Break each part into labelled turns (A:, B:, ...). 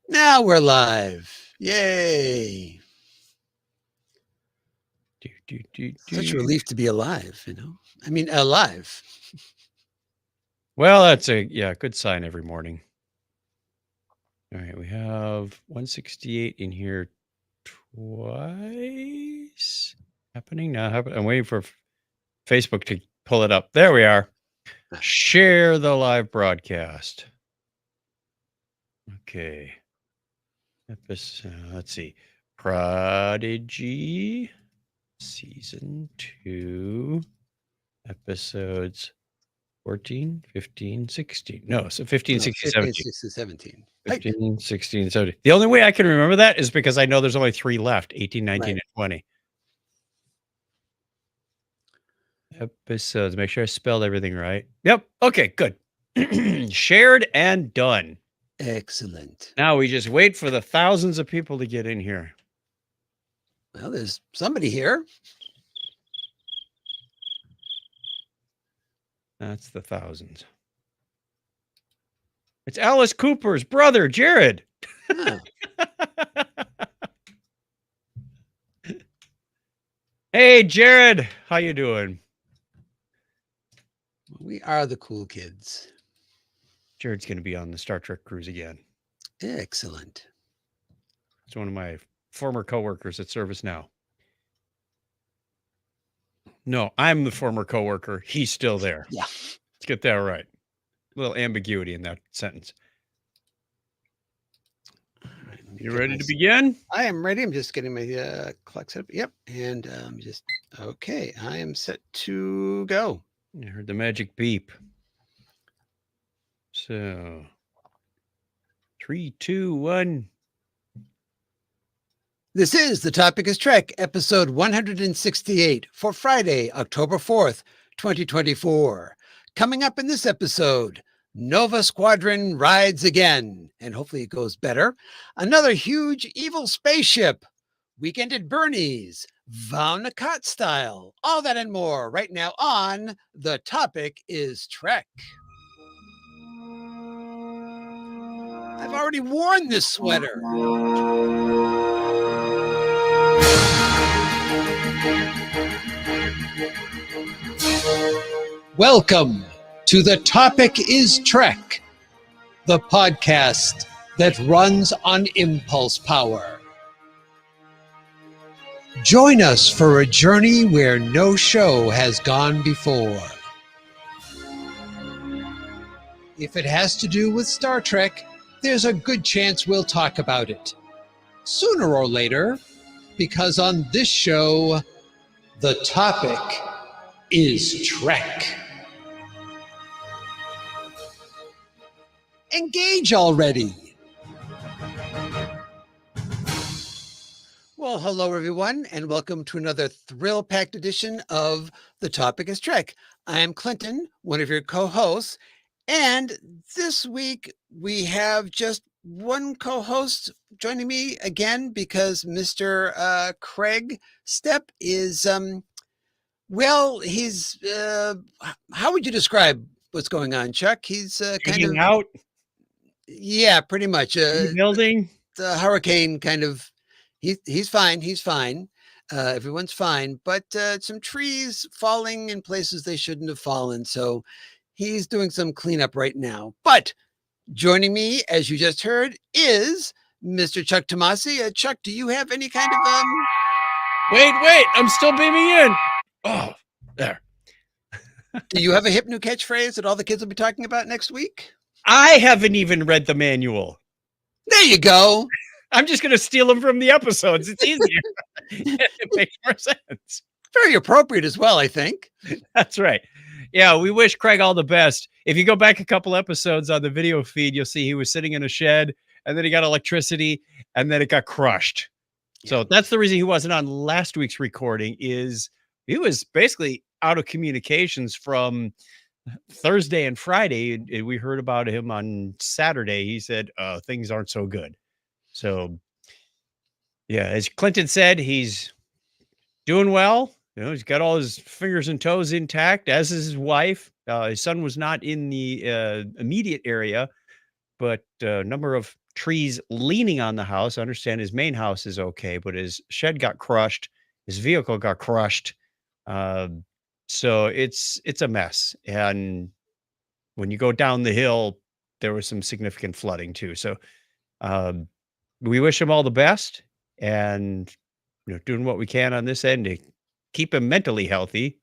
A: Now we're live. Yay. Such a relief to be alive, I mean, alive.
B: Well, that's a good sign every morning. All right, we have 168 in here twice. Happening now. I'm waiting for Facebook to pull it up. There we are. Share the live broadcast. Okay. Let's see. Prodigy season 2 episodes 14, 15, 16. No, so 15, 16,
A: 15,
B: 17.
A: 16, 17.
B: 15, 16, 17. The only way I can remember that is because I know there's only 3 left, 18, 19,
A: Right.
B: and 20. Episodes. Make sure I spelled everything right. Yep. Okay, good. Shared and done.
A: Excellent.
B: Now we just wait for the thousands of people to get in here.
A: Well, there's somebody here.
B: That's the thousands. It's Alice Cooper's brother, Jared.
A: Oh.
B: Hey, Jared. How you doing?
A: We are the cool kids.
B: Jared's going to be on the Star Trek cruise again.
A: Excellent.
B: It's one of my former coworkers at Service Now. No, I'm the former coworker. He's still there.
A: Yeah.
B: Let's get that right. A little ambiguity in that sentence.
A: Right,
B: you ready to begin?
A: I am ready. I'm just getting my clock set up. Yep. And okay. I am set to go.
B: I heard the magic beep. So 3, 2, 1.
A: This is The Topic is Trek, episode 168 for Friday, October 4th, 2024. Coming up in this episode, Nova Squadron rides again, and hopefully it goes better. Another huge evil spaceship. Weekend at Bernie's. Vaughn-Nakot style. All that and more right now on The Topic is Trek. I've already worn this sweater. Welcome to The Topic is Trek, the podcast that runs on impulse power. Join us for a journey where no show has gone before. If it has to do with Star Trek, there's a good chance we'll talk about it sooner or later, because on this show, the topic is Trek. Engage already. Well, hello, everyone, and welcome to another thrill-packed edition of The Topic is Trek. I am Clinton, one of your co-hosts, and this week we have just one co-host joining me again because Mr. Craig Stepp is, he's, how would you describe what's going on, Chuck? He's kind of
B: out.
A: Yeah, pretty much.
B: Building.
A: The hurricane kind of, he's fine. He's fine. Everyone's fine, but some trees falling in places they shouldn't have fallen. So he's doing some cleanup right now. But joining me, as you just heard, is Mr. Chuck Tomasi. Chuck, do you have any kind of
B: Wait, I'm still beaming in. Oh, there.
A: Do you have a hip new catchphrase that all the kids will be talking about next week?
B: I haven't even read the manual.
A: There you go.
B: I'm just going to steal them from the episodes. It's easier. It makes more sense.
A: Very appropriate as well, I think.
B: That's right. Yeah, we wish Craig all the best. If you go back a couple episodes on the video feed, you'll see he was sitting in a shed, and then he got electricity, and then it got crushed. Yeah. So that's the reason he wasn't on last week's recording, is he was basically out of communications from Thursday and Friday. We heard about him on Saturday. He said things aren't so good. So yeah, as Clinton said, he's doing well. You know, he's got all his fingers and toes intact, as is his wife. His son was not in the immediate area, but number of trees leaning on the house. I understand his main house is okay, but his shed got crushed. His vehicle got crushed. Uh, so it's a mess. And when you go down the hill, there was some significant flooding too. So um, we wish him all the best, and doing what we can on this end to keep him mentally healthy.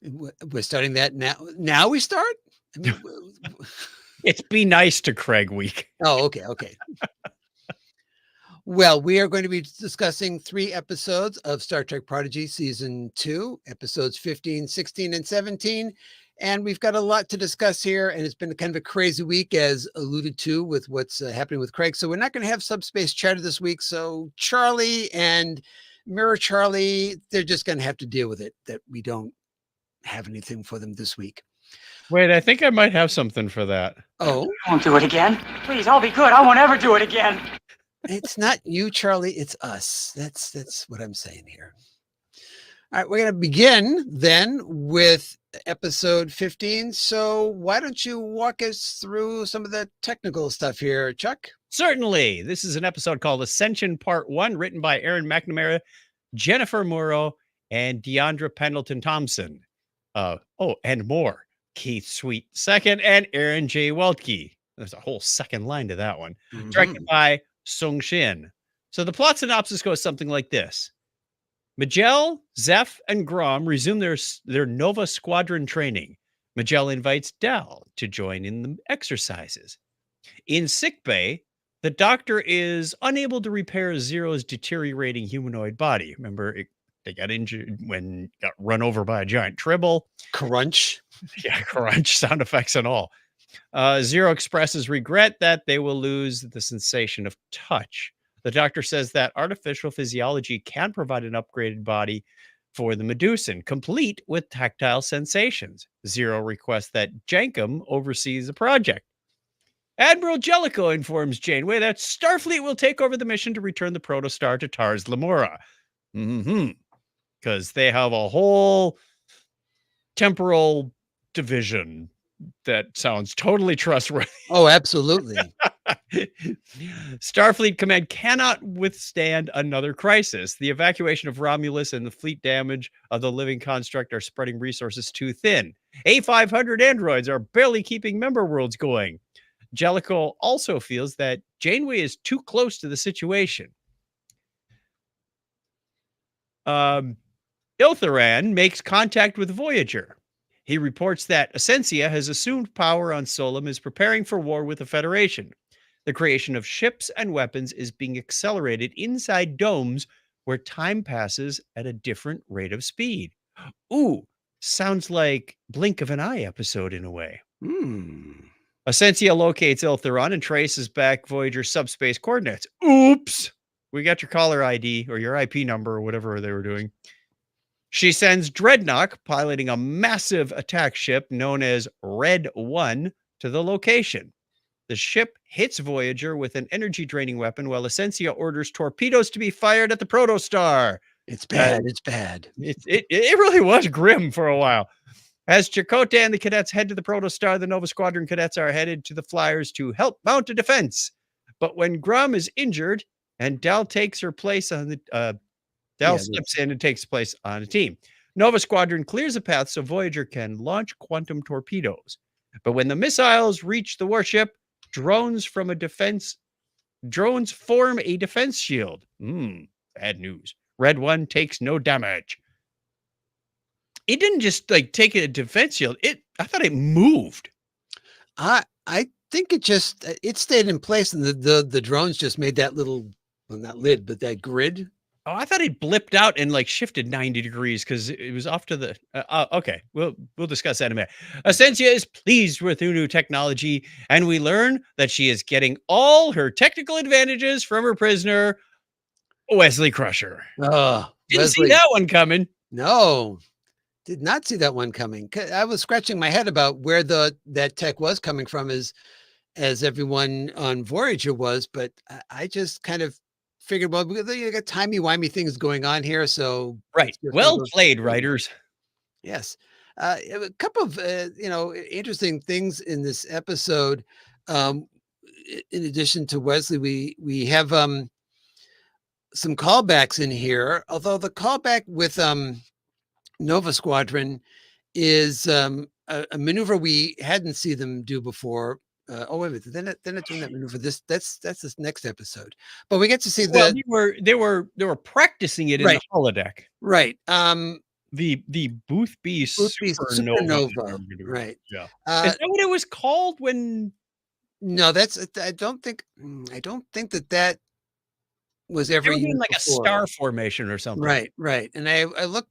A: We're starting that now. Now we start? I mean,
B: It's Be Nice to Craig week.
A: oh, okay. Well, we are going to be discussing 3 episodes of Star Trek Prodigy Season 2, episodes 15, 16, and 17. And we've got a lot to discuss here, and it's been kind of a crazy week, as alluded to, with what's happening with Craig. So we're not going to have Subspace Chatter this week. So Charlie and Mirror Charlie, they're just going to have to deal with it, that we don't have anything for them this week.
B: Wait, I think I might have something for that.
A: Oh,
C: Won't do it again. Please, I'll be good. I won't ever do it again.
A: it's not you, Charlie. It's us. That's what I'm saying here. All right, we're going to begin then with episode 15. So why don't you walk us through some of the technical stuff here, Chuck?
B: Certainly. This is an episode called Ascension Part 1, written by Aaron McNamara, Jennifer Murrow, and Deandra Pendleton Thompson. And more. Keith Sweet II and Aaron J. Weltke. There's a whole second line to that one.
A: Mhm.
B: Directed by Sung Shin. So the plot synopsis goes something like this. Majel, Zeph, and Grom resume their Nova Squadron training. Majel invites Dal to join in the exercises. In sickbay, the doctor is unable to repair Zero's deteriorating humanoid body. Remember, they got injured when got run over by a giant tribble.
A: Crunch.
B: Yeah, crunch, sound effects and all. Zero expresses regret that they will lose the sensation of touch. The doctor says that artificial physiology can provide an upgraded body for the Medusan, complete with tactile sensations. Zero requests that Jankum oversees the project. Admiral Jellicoe informs Janeway that Starfleet will take over the mission to return the protostar to Tars Lamora. Because they have a whole temporal division that sounds totally trustworthy.
A: Oh, absolutely.
B: Starfleet Command cannot withstand another crisis. The evacuation of Romulus and the fleet damage of the living construct are spreading resources too thin. A500 androids are barely keeping member worlds going. Jellicoe also feels that Janeway is too close to the situation. Iltharan makes contact with Voyager. He reports that Essentia has assumed power on Solum, is preparing for war with the Federation. The creation of ships and weapons is being accelerated inside domes where time passes at a different rate of speed. Ooh, sounds like Blink of an Eye episode in a way. Essentia locates Iltheron and traces back Voyager's subspace coordinates. Oops! We got your caller ID or your IP number or whatever they were doing. She sends Dreadnought, piloting a massive attack ship known as Red 1, to the location. The ship hits Voyager with an energy-draining weapon while Essentia orders torpedoes to be fired at the protostar.
A: It's bad. It's bad.
B: It really was grim for a while. As Chakotay and the cadets head to the protostar, the Nova Squadron cadets are headed to the flyers to help mount a defense. But when Grom is injured and Dal takes her place on the steps in and takes place on a team. Nova Squadron clears a path so Voyager can launch quantum torpedoes. But when the missiles reach the warship, drones form a defense shield. Bad news. Red 1 takes no damage. It didn't just take a defense shield. I thought it moved.
A: I think it stayed in place, and the drones just made that little, well, not lid, but that grid.
B: Oh, I thought it blipped out and shifted 90 degrees because it was off to the. Okay, we'll discuss that in a minute. Essentia is pleased with her new technology, and we learn that she is getting all her technical advantages from her prisoner, Wesley Crusher.
A: Oh,
B: Didn't see that one coming.
A: No, did not see that one coming. I was scratching my head about where that tech was coming from, as everyone on Voyager was, but I just kind of figured, well, you got timey-wimey things going on here, so
B: right. Well played, writers.
A: Yes. A couple of interesting things in this episode. Um, in addition to Wesley, we have some callbacks in here. Although the callback with Nova Squadron is a maneuver we hadn't seen them do before. Oh wait a minute, they're not doing that maneuver. That's this next episode, but we get to see
B: Well,
A: the
B: they were practicing it in the
A: right,
B: holodeck.
A: right.
B: The Booth B
A: Would-be
B: supernova
A: supernova,
B: maneuver.
A: right.
B: Yeah.
A: Uh,
B: Is that what it was called when
A: no, that's I don't think that was
B: they
A: ever
B: were doing
A: used
B: like a
A: before.
B: star formation or something?
A: Right, right. And I looked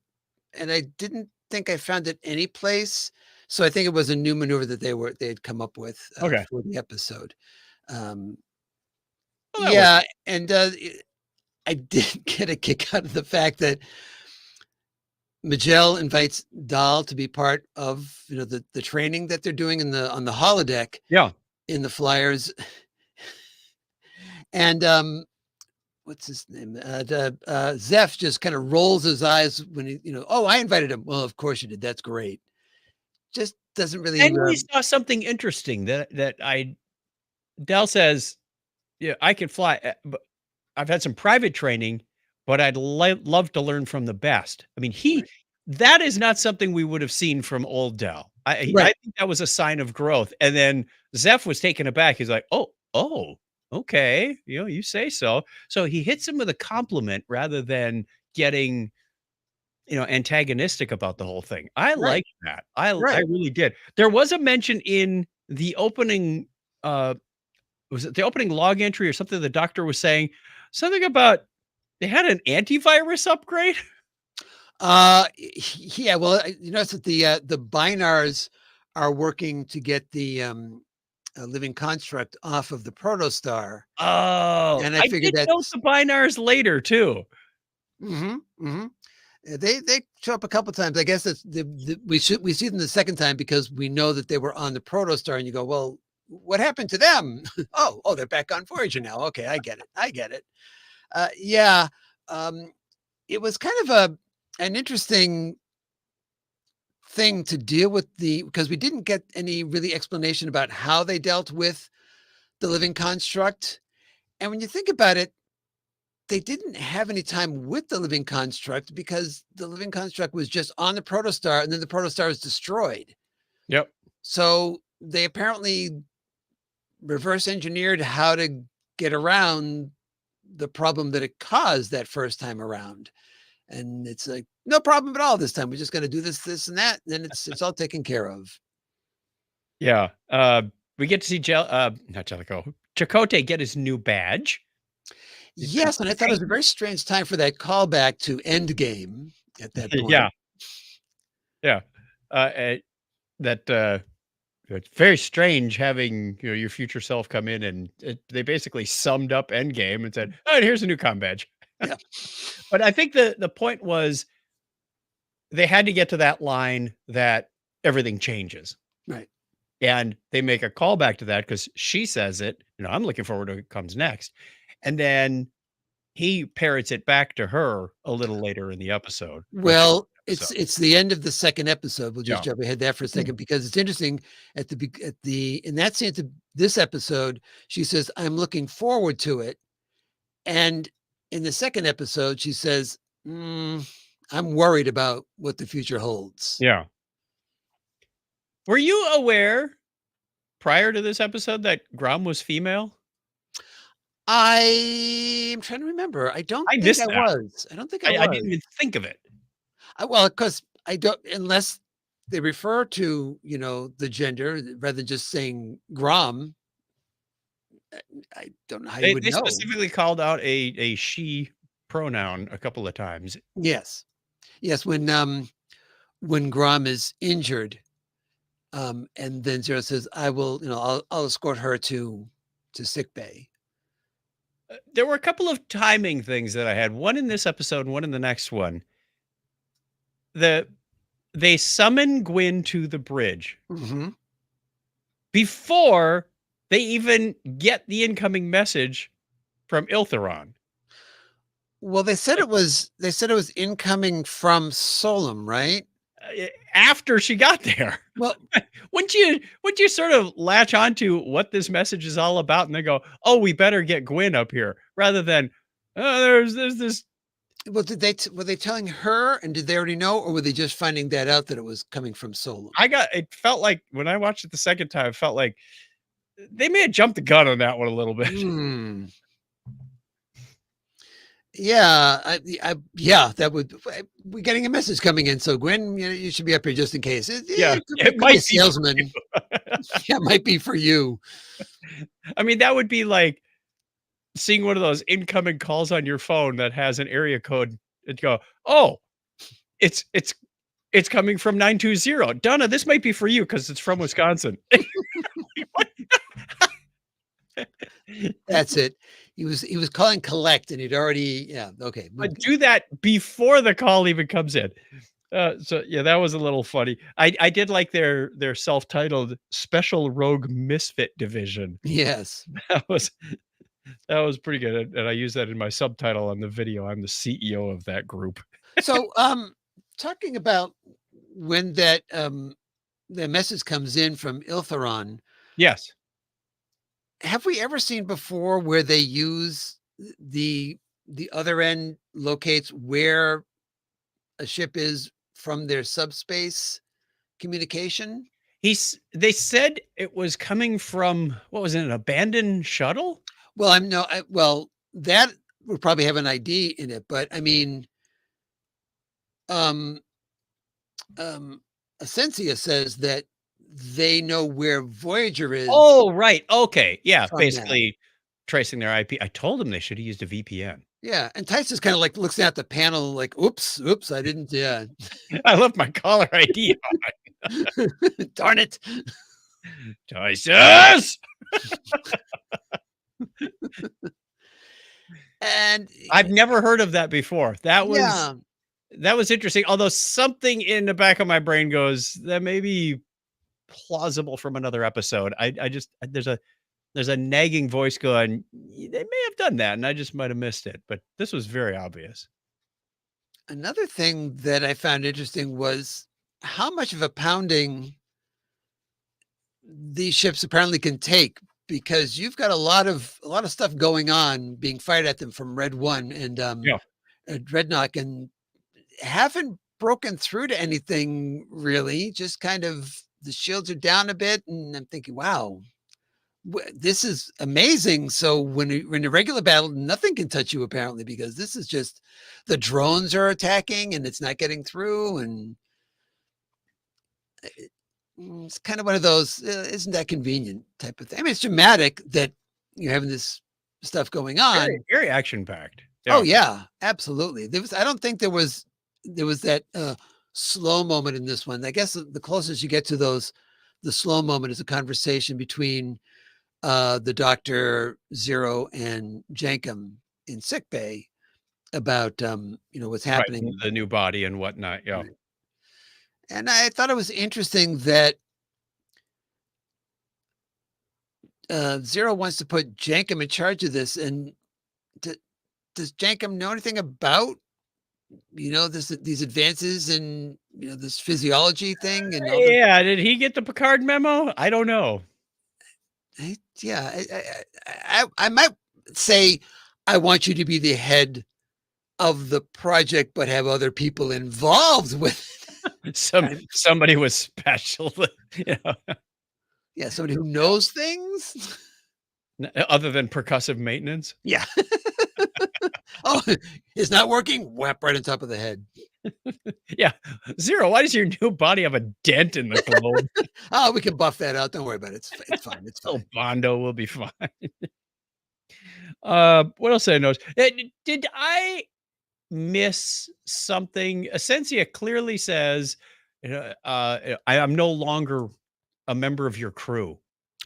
A: and I didn't think I found it any place. So I think it was a new maneuver that they had come up with
B: Okay.
A: for the episode. Um,
B: Well, that worked.
A: yeah, and I did get a kick out of the fact that Majel invites Dahl to be part of the training that they're doing on the holodeck
B: Yeah.
A: in the flyers, and what's his name? Zeph just kind of rolls his eyes when oh, I invited him. Well, of course you did. That's great. Just doesn't really.
B: And we saw something interesting Dell says, yeah, I can fly, but I've had some private training, but I'd love to learn from the best. I mean,
A: Right.
B: that is not something we would have seen from old Dell. I
A: Right.
B: think that was a sign of growth. And then Zeph was taken aback. He's like, oh, okay. You say so. So he hits him with a compliment rather than getting, antagonistic about the whole thing. I
A: Right.
B: like that. I
A: Right.
B: really did. There was a mention in the opening, was it the opening log entry or something? The doctor was saying something about they had an antivirus upgrade.
A: Yeah. Well, you notice that the binars are working to get the living construct off of the protostar,
B: Oh,
A: and I
B: I
A: figured
B: did note
A: that's
B: the binars later too.
A: hmm. They show up a couple times. I guess that's we see them the second time because we know that they were on the protostar, and you go, well, what happened to them? Oh, they're back on Voyager now. Okay, I get it. Yeah, um, it was kind of an interesting thing to deal with because we didn't get any really explanation about how they dealt with the living construct. And when you think about it, they didn't have any time with the living construct because the living construct was just on the protostar and then the protostar is destroyed.
B: Yep.
A: So they apparently reverse engineered how to get around the problem that it caused that first time around. And it's like, no problem at all this time. We're just going to do this, and that. And then it's all taken care of.
B: Yeah. We get to see not Jellicoe, Chakotay get his new badge.
A: Yes, and I thought it was a very strange time for that callback to Endgame at that point.
B: Yeah. Yeah. It's very strange having your future self come in and they basically summed up Endgame and said, "Oh, and here's a new comm badge."
A: Yeah.
B: But I think the point was they had to get to that line that everything changes.
A: Right.
B: And they make a callback to that because she says it. I'm looking forward to what comes next. And then he parrots it back to her a little later in the episode.
A: Well, it's the end of the second episode. We'll just
B: Yeah.
A: jump ahead there for a second because it's interesting in that sense of this episode, she says, I'm looking forward to it. And in the second episode, she says, I'm worried about what the future holds.
B: Yeah. Were you aware prior to this episode that Grom was female?
A: I'm trying to remember. I don't think
B: missed
A: I
B: that.
A: was. I don't think I was.
B: I didn't even think of it.
A: Well, because I don't, unless they refer to, the gender rather than just saying Grom. I don't know how you would
B: They
A: know.
B: specifically called out a she pronoun a couple of times.
A: Yes. Yes. When Grom is injured, and then Zero says, I will, I'll escort her to sick bay.
B: There were a couple of timing things that I had, one in this episode and one in the next one. They summon Gwyn to the bridge before they even get the incoming message from Iltheron.
A: Well, they said it was incoming from Solum, right?
B: after she got there.
A: Well,
B: Wouldn't you sort of latch on to what this message is all about and then go, "Oh, we better get Gwen up here," rather than, "Oh, there's this."
A: well, were they telling her, and did they already know, or were they just finding that out that it was coming from Solon?
B: It felt like when I watched it the second time, it felt like they may have jumped the gun on that one a little bit.
A: Hmm. Yeah, yeah, that would. We're getting a message coming in, so Gwen, you should be up here just in case.
B: Yeah,
A: It could,
B: it
A: could be a
B: might be.
A: salesman. Yeah, it might be for you.
B: I mean, that would be like seeing one of those incoming calls on your phone that has an area code and go, "Oh, it's coming from 920. Donna, this might be for you because it's from Wisconsin."
A: That's it. He was calling collect, and he'd already, yeah, okay.
B: But do that before the call even comes in. So yeah, that was a little funny. I did like their self-titled Special Rogue Misfit Division.
A: Yes.
B: That was that was pretty good, and I use that in my subtitle on the video. I'm the CEO of that group.
A: So, talking about when the message comes in from Iltheron,
B: Yes.
A: have we ever seen before where they use the other end locates where a ship is from their subspace communication?
B: They said it was coming from, what was it, an abandoned shuttle?
A: Well, I'm no, well, that would probably have an ID in it, but I mean, um, Essentia says that they know where Voyager is
B: Oh, right. Okay. Yeah,
A: from that.
B: basically tracing their IP. I told them they should have used a VPN.
A: Yeah, and Tice just kind of like looks at the panel like, "Oops, oops, I didn't." Yeah,
B: I left my caller ID
A: darn it.
B: on. Choices!
A: And
B: I've never heard of that before.
A: yeah,
B: That was interesting. Although something in the back of my brain goes, that may be plausible from another episode. I just there's a nagging voice going, they may have done that, and I just might have missed it. But this was very obvious.
A: another thing that I found interesting was how much of a pounding these ships apparently can take, because you've got a lot of stuff going on being fired at them from Red One
B: Yeah.
A: and Dreadnought, and haven't broken through to anything really. Just kind of the shields are down a bit, and I'm thinking, wow, this is amazing. So when a regular battle, nothing can touch you apparently, because this is just the drones are attacking and it's not getting through, and it's kind of one of those isn't that convenient type of thing. I mean, it's dramatic that you're having this stuff going on.
B: Very, very action packed.
A: Oh yeah, absolutely. I don't think there was that slow moment in this one. I guess the closest you get to the slow moment is a conversation between the Doctor, Zero, and Jankum in sickbay about what's
B: Right.
A: happening.
B: The new body and whatnot. Yeah.
A: Right. And I thought it was interesting that Zero wants to put Jankum in charge of this, and does Jankum know anything about these advances in this physiology thing and all the
B: Yeah. Did he get the Picard memo? I don't know.
A: yeah, I might say I want you to be the head of the project, but have other people involved with it.
B: Somebody was special. You know,
A: Yeah, somebody who knows things.
B: other than percussive maintenance.
A: Yeah. Oh, it's not working. Whap right on top of the head.
B: Yeah. Zero, why does your new body have a dent in the globe?
A: Oh, we can buff that out. Don't worry about it. It's fine. It's
B: Oh,
A: fine.
B: Bondo will be fine. What else did I notice? Did I miss something? Essentia clearly says, I am no longer a member of your crew.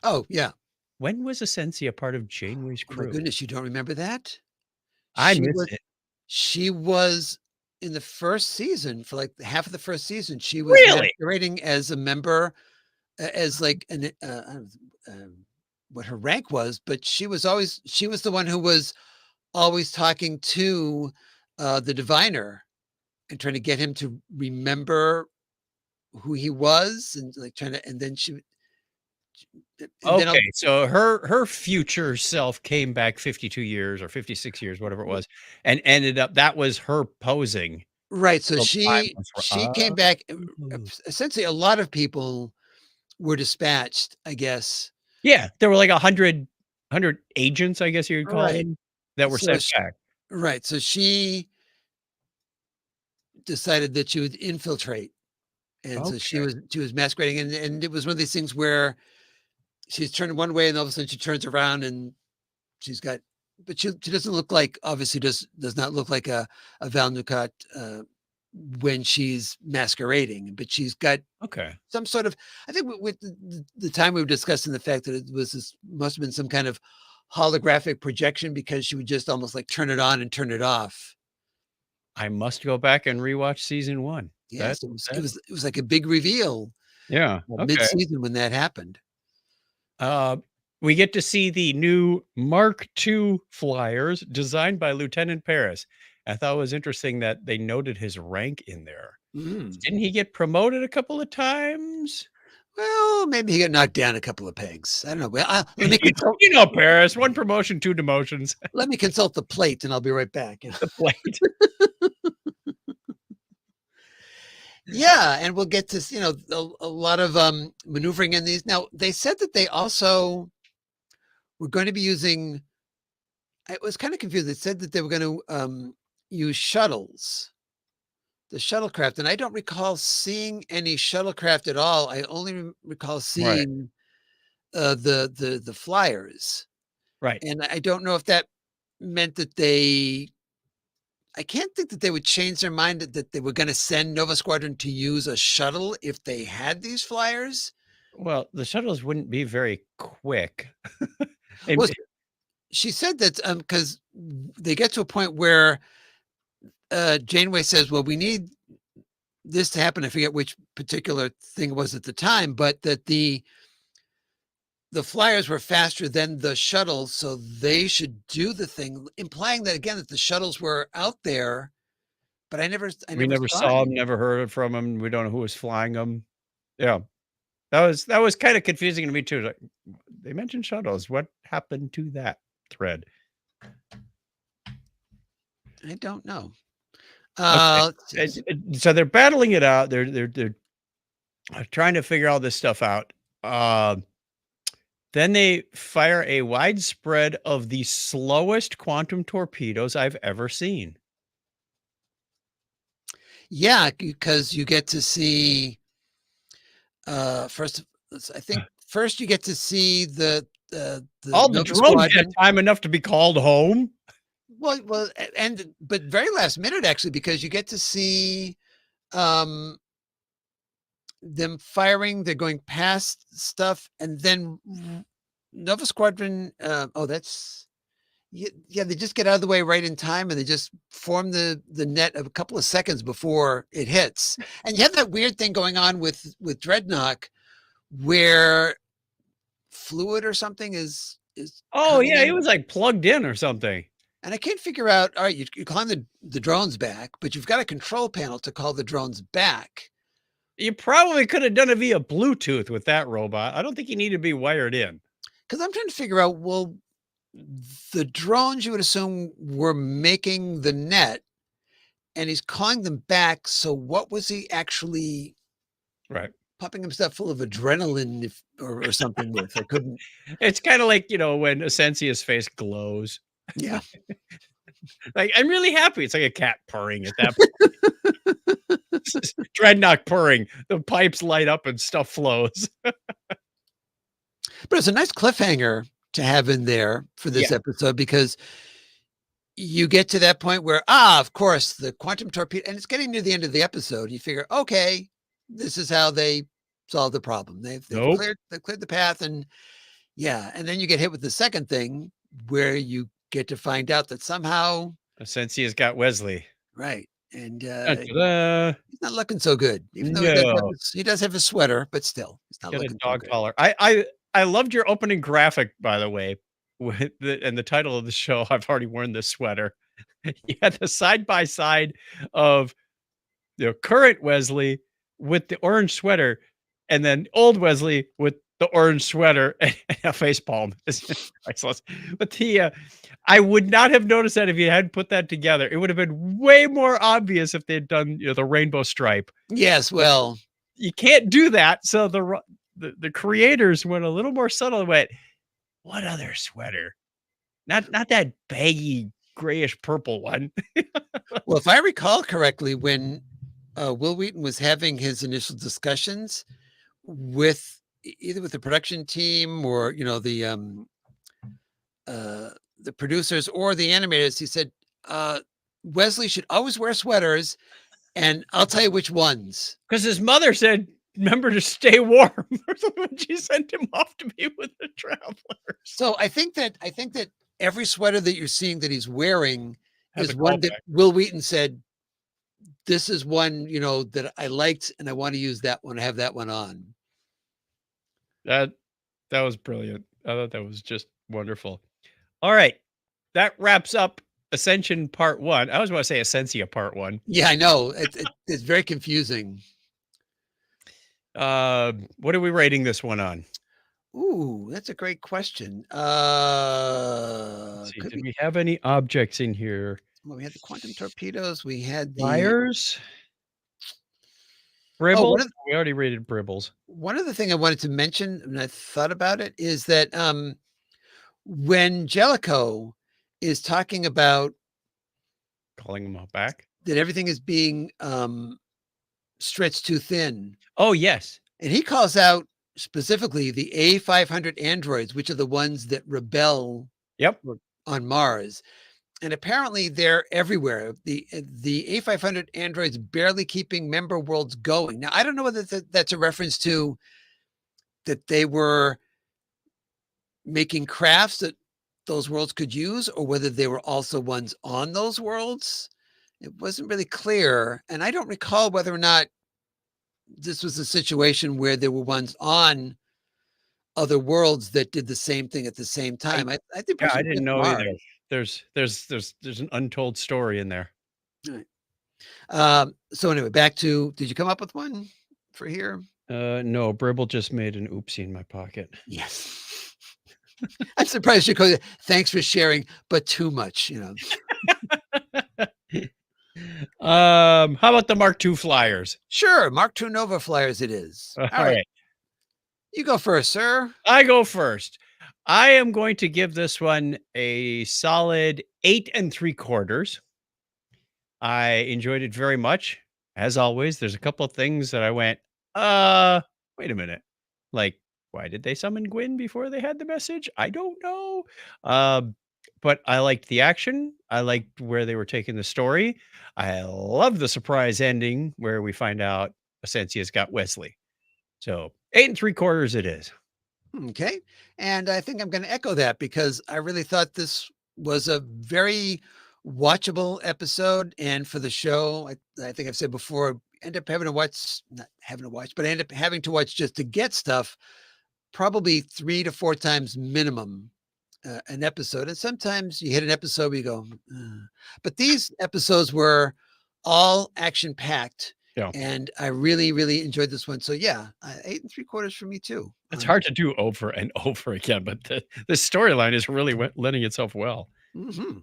A: Oh, yeah.
B: When was Essentia part of Janeway's
A: Oh my
B: crew?
A: goodness, you don't remember that?
B: I
A: She
B: missed
A: was
B: it.
A: she was in the first season, for like half of the first season, she was
B: Really?
A: masquerading as a member, as like what her rank was, but she was the one who was always talking to the diviner and trying to get him to remember who he was, and like trying to, and then and then
B: Okay, so her future self came back 52 years or 56 years, whatever it was, and ended up that was her posing.
A: right. So
B: So the timelines
A: she came
B: were
A: back.
B: oh.
A: Essentially, a lot of people were dispatched, I guess.
B: Yeah, there were like 100 agents, I guess you would call
A: Right.
B: them, that were
A: So
B: sent back.
A: right. So she decided that she would infiltrate, and so
B: Okay,
A: she was masquerading, and it was one of these things where she's turning one way, and all of a sudden she turns around, and she's got, but she doesn't look like, obviously does not look like a Val Nukat when she's masquerading, but she's got
B: okay.
A: some sort of, I think with the time we were discussing the fact that it was this must have been some kind of holographic projection because she would just almost like turn it on and turn it off.
B: I must go back and rewatch season 1. That
A: Yes,
B: that
A: it was like a big reveal
B: yeah, okay.
A: mid-season when that happened.
B: Uh, we get to see the new Mark II flyers designed by Lieutenant Paris. I thought it was interesting that they noted his rank in there.
A: Mm.
B: Didn't he get promoted a couple of times?
A: Well, maybe he got knocked down a couple of pegs. I don't know. Well,
B: You know Paris, 1 promotion, 2 demotions.
A: let me consult the plate, and I'll be right back.
B: The plate.
A: Yeah, and we'll get to a lot of maneuvering in these. Now they said that they also were going to be using. I was kind of confused. They said that they were going to use shuttles, the shuttlecraft, and I don't recall seeing any shuttlecraft at all. I only recall
B: Right,
A: seeing the flyers,
B: right.
A: and I don't know if that meant that they. I can't think that they would change their mind that they were going to send Nova Squadron to use a shuttle if they had these flyers.
B: Well, the shuttles wouldn't be very quick. And
A: Well, she said that because they get to a point where Janeway says, "Well, we need this to happen." I forget which particular thing it was at the time, but that the flyers were faster than the shuttles, so they should do the thing, implying that again that the shuttles were out there. But I
B: we
A: never
B: never
A: saw
B: saw
A: any.
B: him, never heard from him. We don't know who was flying them. Yeah. That was kind of confusing to me too. Like, they mentioned shuttles. What happened to that thread?
A: I don't know.
B: Okay.
A: Let's see.
B: So they're battling it out. They're trying to figure all this stuff out. Then they fire a widespread of the slowest quantum torpedoes I've ever seen.
A: Yeah, because you get to see first. I think first you get to see the
B: All the
A: Nova
B: drones get
A: Squadron.
B: time enough to be called home.
A: Well, and but very last minute actually, because you get to see um them firing. They're going past stuff, and then Nova Squadron. Oh, that's yeah. They just get out of the way right in time, and they just form the net a couple of seconds before it hits. And you have that weird thing going on with Dreadnought, where fluid or something is
B: Oh
A: coming
B: yeah, he
A: in,
B: was like plugged in or something.
A: and I can't figure out. All right, you climb the drones back, but you've got a control panel to call the drones back.
B: You probably could have done it via Bluetooth with that robot. I don't think you need to be wired in.
A: Because I'm trying to figure out, well, the drones you would assume were making the net, and he's calling them back. So what was he actually
B: Right.
A: pumping himself full of adrenaline or something with? I couldn't.
B: It's kind of like, when Essensia's face glows.
A: Yeah.
B: Like, I'm really happy. It's like a cat purring at that point. Dreadnought purring. The pipes light up and stuff flows.
A: But it's a nice cliffhanger to have in there for this
B: Yeah.
A: episode, because you get to that point where, of course, the quantum torpedo, and it's getting near the end of the episode. You figure, okay, this is how they solve the problem.
B: Nope.
A: They've cleared the path, and yeah, and then you get hit with the second thing where you get to find out that somehow,
B: Essensia's got Wesley.
A: right, and
B: Ta-da.
A: he's not looking so good. Even though
B: No.
A: he does have a sweater, but still, he's not
B: Get a
A: looking so
B: dog
A: good.
B: collar. I loved your opening graphic, by the way, with the title of the show. I've already worn this sweater. You had the side by side of current Wesley with the orange sweater, and then old Wesley with the orange sweater and a face palm. It's priceless. But I would not have noticed that if you hadn't put that together. It would have been way more obvious if they'd done, the rainbow stripe.
A: Yes, well,
B: You can't do that. So the creators went a little more subtle and went, what other sweater? Not that baggy grayish purple one.
A: well, if I recall correctly, when Will Wheaton was having his initial discussions with either with the production team or the producers or the animators, he said Wesley should always wear sweaters, and I'll tell you which ones.
B: Because his mother said, remember to stay warm when she sent him off to be with the travelers.
A: So I think that every sweater that you're seeing that he's wearing
B: Has
A: is
B: a
A: one that
B: callback.
A: Will Wheaton said, this is one, that I liked and I want to use that one, have that one on.
B: That was brilliant. I thought that was just wonderful. All right. That wraps up Ascension Part 1. I always want to say Essentia Part 1.
A: Yeah, I know. It's very confusing.
B: What are we rating this one on?
A: Ooh, that's a great question.
B: Let's see, did we have any objects in here?
A: Well, we had the quantum torpedoes. We had the
B: Flyers?
A: Oh,
B: Bribbles? We already rated Bribbles.
A: one other thing I wanted to mention, and I thought about it, is that when Jellicoe is talking about
B: Calling them all back.
A: that everything is being stretched too thin,
B: Oh, yes.
A: and he calls out specifically the A500 androids, which are the ones that rebel
B: Yep.
A: on Mars. And apparently they're everywhere. The A500 androids barely keeping member worlds going. Now, I don't know whether that's a reference to that they were making crafts that those worlds could use, or whether they were also ones on those worlds. It wasn't really clear. And I don't recall whether or not this was a situation where there were ones on other worlds that did the same thing at the same time. I think
B: I didn't know either. There's an untold story in there.
A: So anyway, back to, did you come up with one for here?
B: No, Bribble just made an oopsie in my pocket.
A: Yes. I'm surprised you called it. Thanks for sharing, but too much,
B: How about the Mark II flyers?
A: Sure, Mark II Nova flyers it is.
B: All right.
A: You go first, sir.
B: I go first. I am going to give this one a solid 8 3/4. I enjoyed it very much. As always, there's a couple of things that I went, wait a minute. Like, why did they summon Gwyn before they had the message? I don't know. But I liked the action. I liked where they were taking the story. I love the surprise ending where we find out Essensia's got Wesley. So 8 3/4 it is.
A: Okay. And I think I'm going to echo that because I really thought this was a very watchable episode. And for the show, I think I've said before, end up having to watch, not having to watch, but I end up having to watch just to get stuff, probably 3 to 4 times minimum an episode. And sometimes you hit an episode where you go, but these episodes were all action packed.
B: Yeah.
A: And I really, really enjoyed this one. So yeah, 8 3/4 for me too.
B: It's hard to do over and over again, but the storyline is really lending itself well.
A: Mm-hmm. All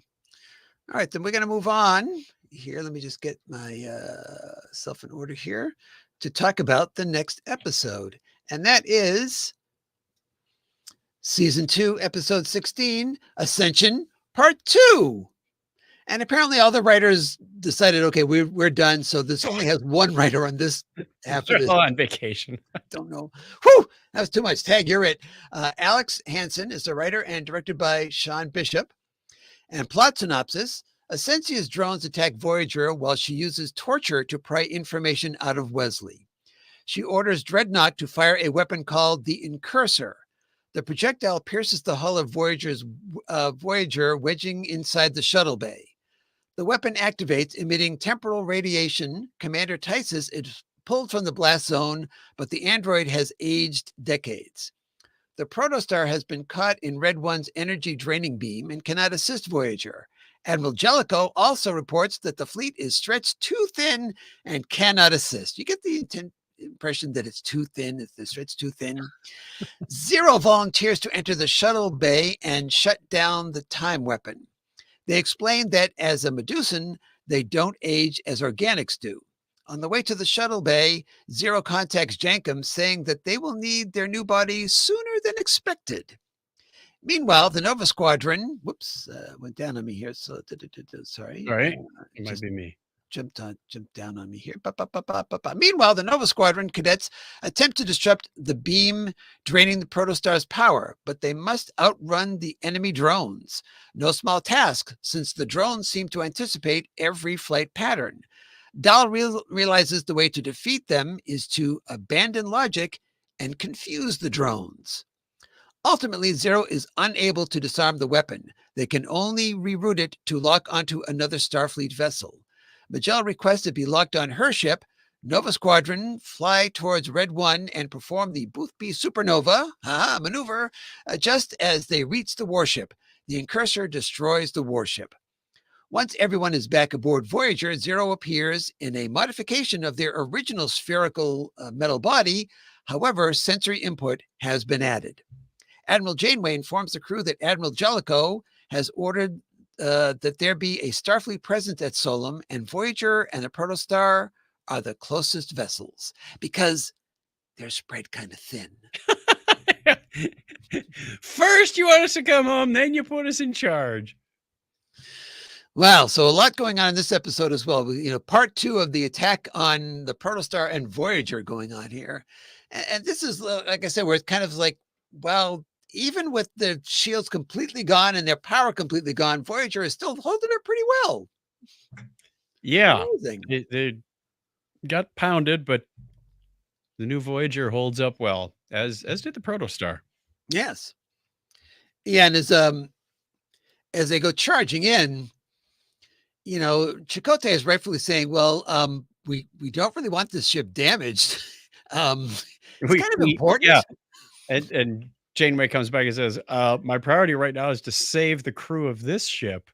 A: right, then we're going to move on here. Let me just get my self in order here to talk about the next episode. And that is Season 2, Episode 16, Ascension Part 2. And apparently all the writers decided, okay, we're done. So this only has one writer on this half of this.
B: On vacation.
A: I don't know. Whew, that was too much. Tag, you're it. Alex Hansen is the writer and directed by Sean Bishop. And plot synopsis: Essensia's drones attack Voyager while she uses torture to pry information out of Wesley. She orders Dreadnought to fire a weapon called the Incursor. The projectile pierces the hull of Voyager, wedging inside the shuttle bay. The weapon activates, emitting temporal radiation. Commander Tysus is pulled from the blast zone, but the android has aged decades. The protostar has been caught in Red One's energy draining beam and cannot assist Voyager. Admiral Jellicoe also reports that the fleet is stretched too thin and cannot assist. You get the impression that it's too thin, if the thread's too thin. Zero volunteers to enter the shuttle bay and shut down the time weapon. They explain that as a Medusan, they don't age as organics do. On the way to the shuttle bay, Zero contacts Jankum, saying that they will need their new body sooner than expected. Meanwhile, the Nova Squadron, went down on me here. So, sorry.
B: All right. It might be me.
A: Jumped down on me here. Meanwhile, the Nova Squadron cadets attempt to disrupt the beam, draining the Protostar's power, but they must outrun the enemy drones. No small task, since the drones seem to anticipate every flight pattern. Dahl realizes the way to defeat them is to abandon logic and confuse the drones. Ultimately, Zero is unable to disarm the weapon. They can only reroute it to lock onto another Starfleet vessel. Majel requests it be locked on her ship. Nova Squadron fly towards Red 1 and perform the Boothby Supernova maneuver. Just as they reach the warship, the Incursor destroys the warship. Once everyone is back aboard Voyager, Zero appears in a modification of their original spherical metal body. However, sensory input has been added. Admiral Janeway informs the crew that Admiral Jellicoe has ordered that there be a Starfleet presence at Solum, and Voyager and the Protostar are the closest vessels because they're spread kind of thin.
B: First, you want us to come home, then you put us in charge.
A: Wow, so a lot going on in this episode as well. Part 2 of the attack on the Protostar and Voyager going on here. And this is, like I said, where it's kind of like, well, even with the shields completely gone and their power completely gone, Voyager is still holding it pretty well.
B: Yeah, they got pounded, but the new Voyager holds up well, as did the Protostar.
A: Yes. Yeah, and as they go charging in, Chakotay is rightfully saying, well, we don't really want this ship damaged. It's kind of important.
B: Yeah. And Janeway comes back and says, my priority right now is to save the crew of this ship.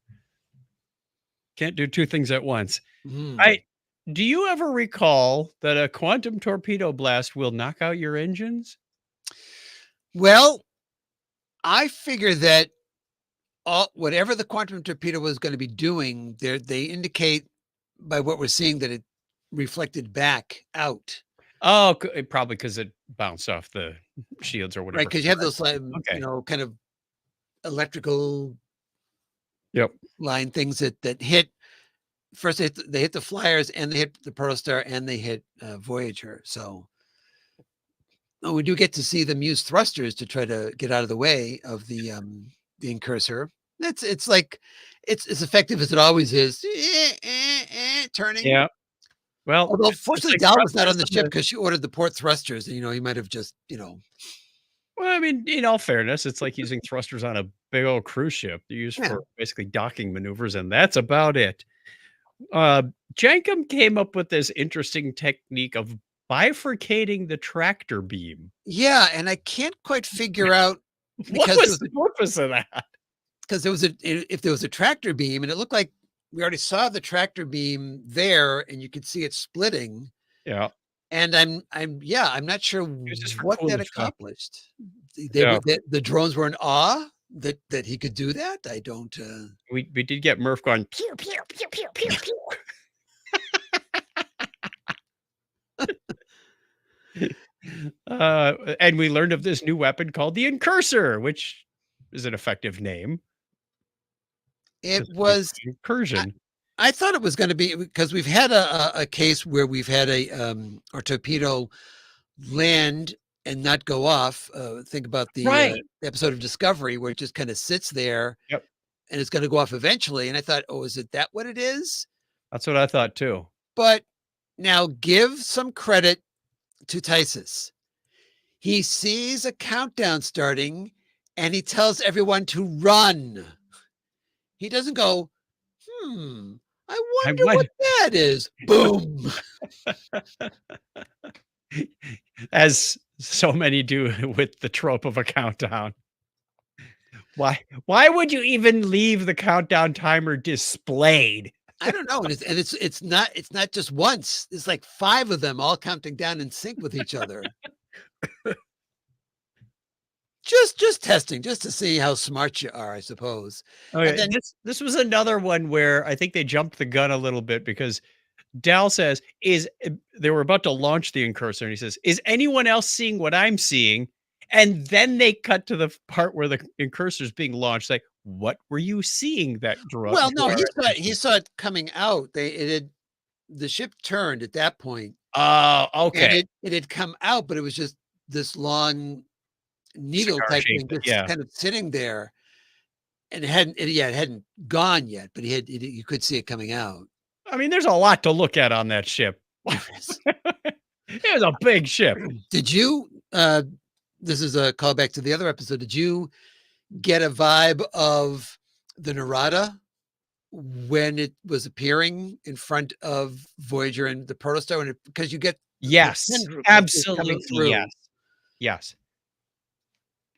B: Can't do two things at once. Do you ever recall that a quantum torpedo blast will knock out your engines?
A: Well, I figure that whatever the quantum torpedo was going to be doing, they indicate by what we're seeing that it reflected back out.
B: Oh, probably because it bounced off the shields or whatever.
A: Right, because you have those, kind of electrical line things that hit. First, they hit the flyers, and they hit the Protostar, and they hit Voyager. So we do get to see them use thrusters to try to get out of the way of the Incursor. It's like it's as effective as it always is. Turning.
B: Yeah. Well,
A: although fortunately, Dal was not on the ship because she ordered the port thrusters, and he might have just Well,
B: I mean, in all fairness, it's like using thrusters on a big old cruise ship. They're used for basically docking maneuvers, and that's about it. Jankum came up with this interesting technique of bifurcating the tractor beam.
A: Yeah, and I can't quite figure out
B: what was the purpose of that.
A: Because if there was a tractor beam, and it looked like we already saw the tractor beam there, and you could see it splitting.
B: Yeah.
A: And I'm not sure what that accomplished. The drones were in awe that he could do that. I don't.
B: We did get Murph going pew pew pew pew pew pew. And we learned of this new weapon called the Incursor, which is an effective name.
A: It was
B: incursion.
A: I thought it was going to be because we've had a case where we've had a torpedo land and not go off. Think about the episode of Discovery where it just kind of sits there.
B: Yep.
A: And it's going to go off eventually. And I thought, oh, is it that what it is?
B: That's what I thought too.
A: But now give some credit to Tysus. He sees a countdown starting and he tells everyone to run. He doesn't go, I wonder what that is. Boom.
B: As so many do with the trope of a countdown. Why would you even leave the countdown timer displayed?
A: I don't know, and it's not just once. It's like 5 of them all counting down in sync with each other. Just testing, just to see how smart you are, I suppose. And
B: Okay,
A: then
B: this was another one where I think they jumped the gun a little bit because Dal says, they were about to launch the incursor, and he says, "Is anyone else seeing what I'm seeing?" And then they cut to the part where the incursor is being launched. Like, what were you seeing that
A: well, no,
B: drew our
A: he
B: attention?
A: saw it coming out. The ship turned at that point,
B: Oh,
A: and
B: okay.
A: it had come out, but it was just this long needle
B: Cigar
A: type
B: shape.
A: thing just
B: Yeah.
A: kind of sitting there, and it hadn't gone yet, but you could see it coming out.
B: I mean, there's a lot to look at on that ship.
A: There is.
B: It was a big ship.
A: Did you, this is a callback to the other episode, did you get a vibe of the Narada when it was appearing in front of Voyager and the Protostar, and because you get the
B: Yes,
A: tendrils like this coming
B: absolutely. Yes.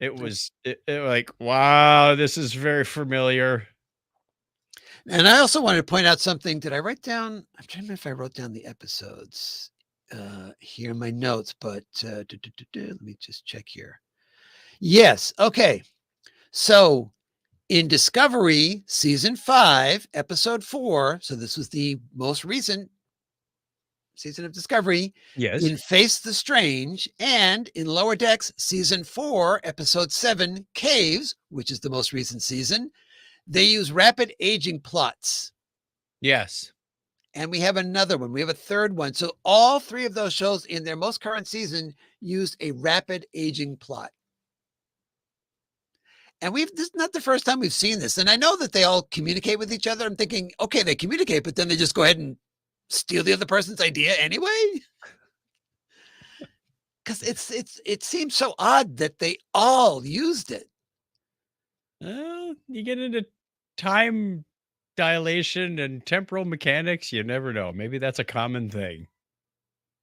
A: through.
B: Yes. Like, wow, this is very familiar.
A: And I also wanted to point out something. Did I write down? I'm trying to remember if I wrote down the episodes here in my notes, but let me just check here. Yes. Okay. So in Discovery season 5, episode 4, so this was the most recent season of Discovery,
B: Yes.
A: in Face the Strange, and in Lower Decks season 4, episode 7, Caves, which is the most recent season, they use rapid aging plots.
B: Yes.
A: And we have another one. We have a third one. So all 3 of those shows in their most current season used a rapid aging plot. And this is not the first time we've seen this. And I know that they all communicate with each other. I'm thinking, okay, they communicate, but then they just go ahead and steal the other person's idea anyway. Because it seems so odd that they all used it.
B: Well, you get into time dilation and temporal mechanics, you never know. Maybe that's a common thing.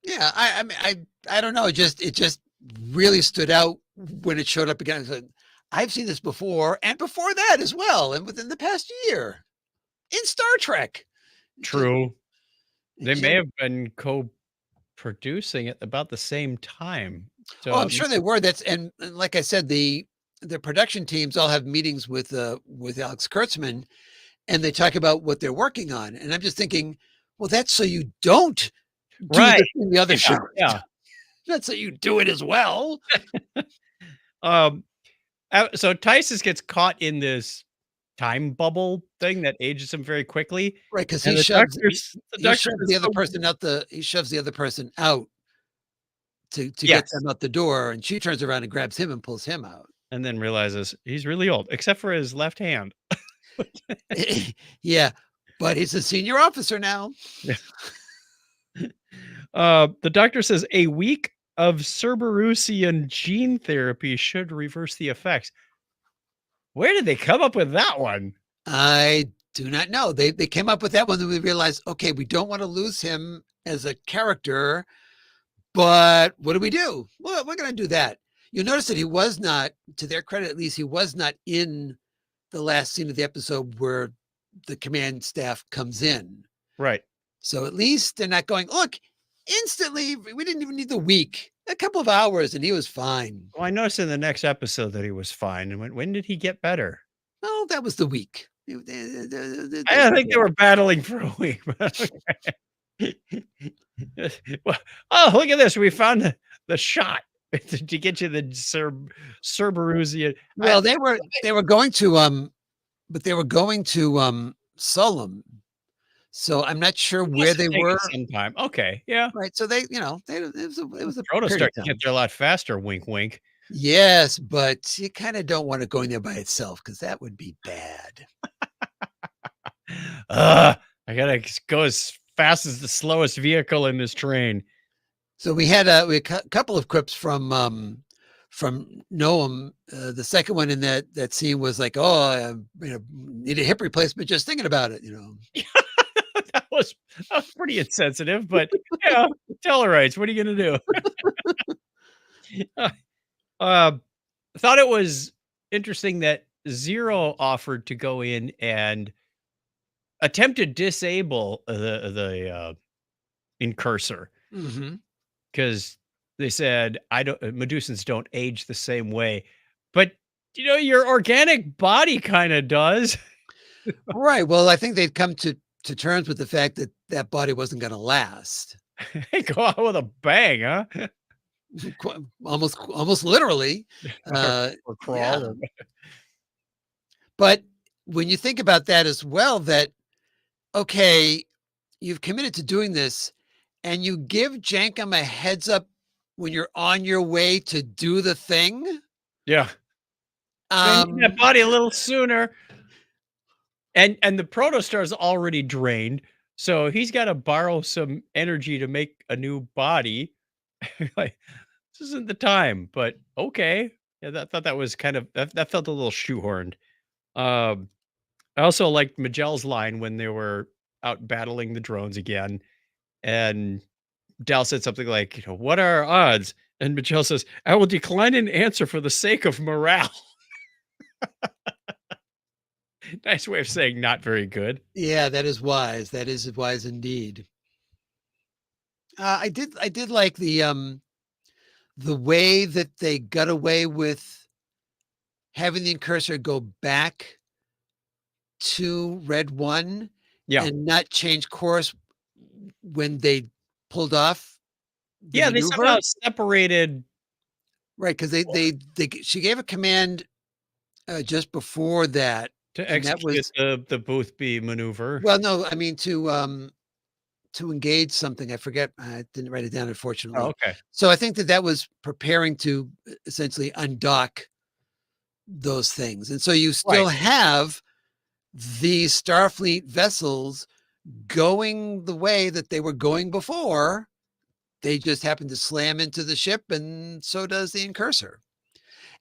A: Yeah, I mean, I don't know. It just really stood out when it showed up again. I said, I've seen this before, and before that as well, and within the past year in Star Trek.
B: True.
A: It
B: They may
A: just,
B: have been co-producing at about the same time. So
A: oh, I'm
B: it
A: sure
B: must
A: they
B: have,
A: were. And like I said, the production teams all have meetings with Alex Kurtzman, and they talk about what they're working on. And I'm just thinking, well, that's so you don't do
B: right.
A: the thing the other show.
B: Yeah.
A: That's so you do it as well.
B: Um so Tysus gets caught in this time bubble thing that ages him very quickly.
A: Right, because
B: And the
A: he
B: doctor
A: shoves
B: is
A: the other
B: so
A: person out he shoves the other person out to get
B: yes.
A: them out the door, and she turns around and grabs him and pulls him out.
B: And then realizes he's really old, except for his left hand.
A: Yeah, but he's a senior officer now.
B: The doctor says a week of Cerberusian gene therapy should reverse the effects. Where did they come up with that one?
A: I do not know. They came up with that one, then we realized, okay, we don't want to lose him as a character, but what do we do? Well, we're going to do that. You'll notice that he was not, to their credit at least, he was not in the last scene of the episode where the command staff comes in.
B: Right.
A: So at least they're not going, look, instantly, we didn't even need the week, a couple of hours, and he was fine.
B: Well, I noticed in the next episode that he was fine. And when did he get better?
A: Well, that was the week.
B: I think they were battling for a week. But okay. Well, oh, look at this. We found the shot to get you the Cerberusian.
A: Well, they were going to but they were going to Sullum. So I'm not sure where they were.
B: Some time. Okay. Yeah.
A: Right. So it was a period
B: Protostar
A: of
B: can
A: time.
B: get there a lot faster. Wink, wink.
A: Yes, but you kind of don't want it going there by itself because that would be bad.
B: I gotta go as fast as the slowest vehicle in this train.
A: So we had a couple of clips from Noam. The second one in that scene was like, "Oh, I need a hip replacement just thinking about it."
B: that was pretty insensitive, but yeah, Tellarites. What are you gonna do? Thought it was interesting that Zero offered to go in and attempt to disable the incursor
A: Hmm.
B: because they said I don't Medusans don't age the same way, but your organic body kind of does.
A: Right. Well, I think they'd come to terms with the fact that that body wasn't going to last.
B: They go out with a bang, huh?
A: Almost literally.
B: or,
A: Uh,
B: or crawl.
A: yeah. But when you think about that as well, that okay, you've committed to doing this, and you give Jankum a heads up when you're on your way to do the thing.
B: Yeah, I need that
A: Um,
B: body a little sooner. And the protostar's already drained, so he's got to borrow some energy to make a new body. Like, this isn't the time, but okay. Yeah, thought that was kind of that felt a little shoehorned. Um, I also liked Magel's line when they were out battling the drones again, and Dal said something like, "What are our odds?" And Magel says, "I will decline an answer for the sake of morale." Nice way of saying not very good.
A: yeah, that is wise. That is wise indeed. I did like the way that they got away with having the incursor go back to Red One
B: Yeah.
A: and not change course when they pulled off the
B: Yeah, they somehow
A: maneuver.
B: separated
A: Right, because she gave a command just before that,
B: to
A: and that
B: execute
A: was
B: the Boothby maneuver.
A: well, no, I mean to engage something. I forget. I didn't write it down,
B: Oh,
A: unfortunately.
B: okay.
A: So I think that that was preparing to essentially undock those things, and so you
B: Right.
A: still have these Starfleet vessels going the way that they were going before. They just happen to slam into the ship, and so does the incursor.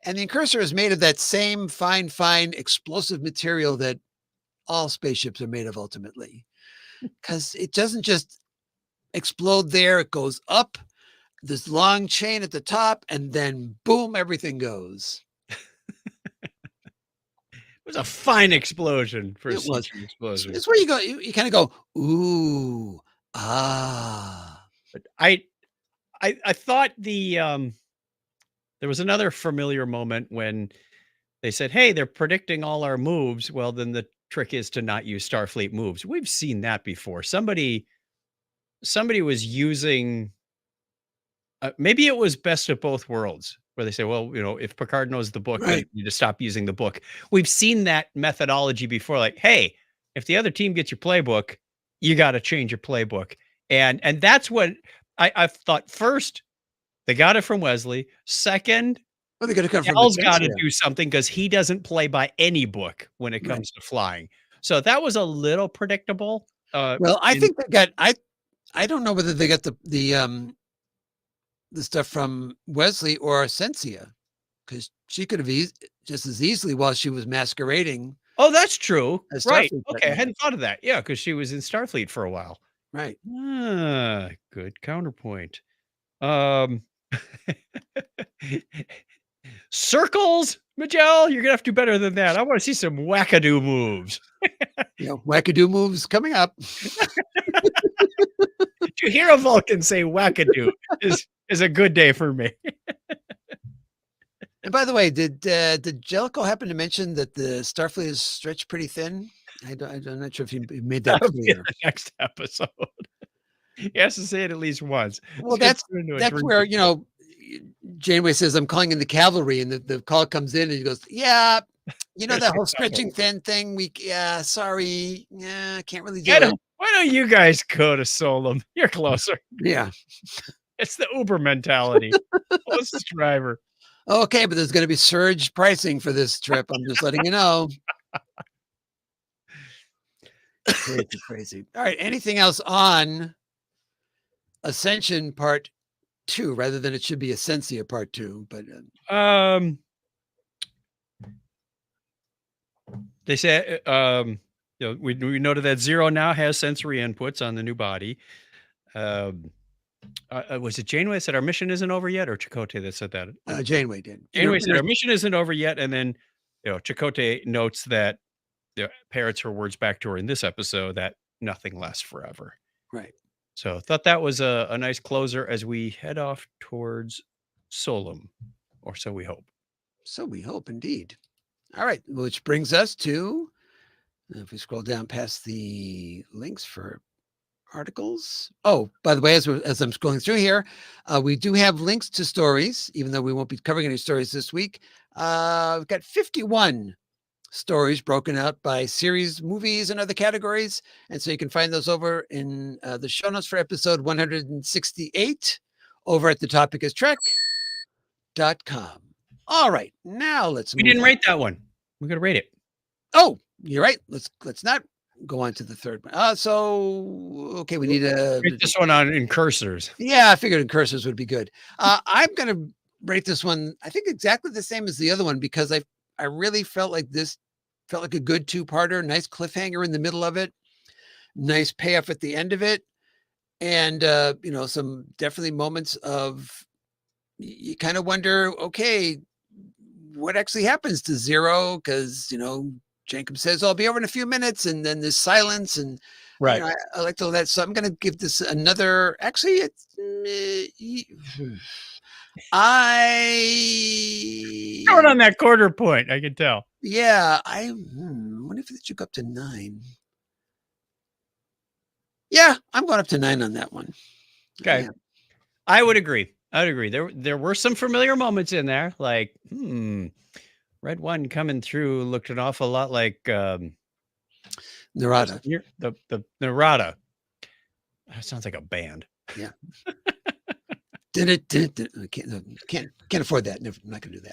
A: And the incursor is made of that same fine explosive material that all spaceships are made of ultimately, because it doesn't just explode there. It goes up this long chain at the top, and then boom, everything goes.
B: It was a fine explosion for a
A: It was.
B: CG explosion.
A: It's where you go. You kind of go, ooh, ah.
B: But I thought there was another familiar moment when they said, "Hey, they're predicting all our moves." Well, then the trick is to not use Starfleet moves. We've seen that before. Somebody was using maybe it was Best of Both Worlds, where they say, well, if Picard knows the book, then
A: Right.
B: you just stop using the book. We've seen that methodology before. Like, hey, if the other team gets your playbook, you got to change your playbook. And that's what I thought. First, they got it from Wesley. Second,
A: Well, they're going to come from
B: Al's got to
A: Essentia.
B: do something because he doesn't play by any book when it
A: Right.
B: comes to flying. So that was a little predictable.
A: Well, I
B: In
A: think they got. I don't know whether they got the stuff from Wesley or Essentia, because she could have just as easily while she was masquerading
B: Oh, that's true.
A: as
B: Right.
A: Starfleet.
B: Okay, I hadn't thought of that. Yeah, because she was in Starfleet for a while.
A: Right.
B: Ah, good counterpoint. Um, circles, Miguel, you're gonna have to do better than that. I want to see some wackadoo moves.
A: Wackadoo moves coming up.
B: To hear a Vulcan say wackadoo is a good day for me.
A: And by the way, did Jellicoe happen to mention that the Starfleet is stretched pretty thin? I'm not sure if he made that
B: That'll be in
A: clear.
B: the next episode. He has to say it at least once.
A: Well,
B: It's gonna turn into a
A: that's
B: drink.
A: where Janeway says, "I'm calling in the cavalry," and the call comes in, and he goes, "Yeah, that whole stretching thin thing. Yeah, sorry, yeah, I can't really do it."
B: Why don't you guys go to Solom? You're closer.
A: Yeah.
B: It's the Uber mentality. Closest driver.
A: Okay, but there's going to be surge pricing for this trip. I'm just letting you know. Crazy, crazy. All right. Anything else on Ascension Part 2, rather than it should be Essentia Part 2? But
B: They say we noted that Zero now has sensory inputs on the new body. Was it Janeway that said our mission isn't over yet, or Chakotay that said that?
A: Janeway did.
B: Janeway said our mission isn't over yet, and then Chakotay notes that parrots her words back to her in this episode that nothing lasts forever.
A: Right.
B: So I thought that was a nice closer as we head off towards Solum, or so we hope.
A: So we hope indeed. All right. Which brings us to, if we scroll down past the links for articles. Oh, by the way, as I'm scrolling through here, we do have links to stories, even though we won't be covering any stories this week. We've got 51 stories broken out by series, movies, and other categories. And so you can find those over in the show notes for episode 168 over at thetopicistrek.com. All right, now let's
B: We
A: move
B: didn't
A: on.
B: rate that one. We're gonna rate it.
A: Oh, you're right. Let's not go on to the third one. Okay, we need a
B: Rate this one in cursors.
A: yeah, I figured in cursors would be good. I'm gonna rate this one, I think exactly the same as the other one, because I really felt like this felt like a good two-parter, nice cliffhanger in the middle of it, nice payoff at the end of it, and some definitely moments of you kind of wonder, okay, what actually happens to Zero? Because Jacob says, I'll be over in a few minutes, and then there's silence, and
B: Right.
A: I like all that. So I'm going to give this another. Actually, it's
B: Short on that quarter point, I can tell.
A: yeah. I wonder if it should go up to 9. Yeah, I'm going up to 9 on that one.
B: Okay.
A: Yeah.
B: I would agree. There were some familiar moments in there, like Red One coming through looked an awful lot like
A: Narada.
B: The Narada. That sounds like a band.
A: Yeah. I can't afford that. Never, I'm not going to do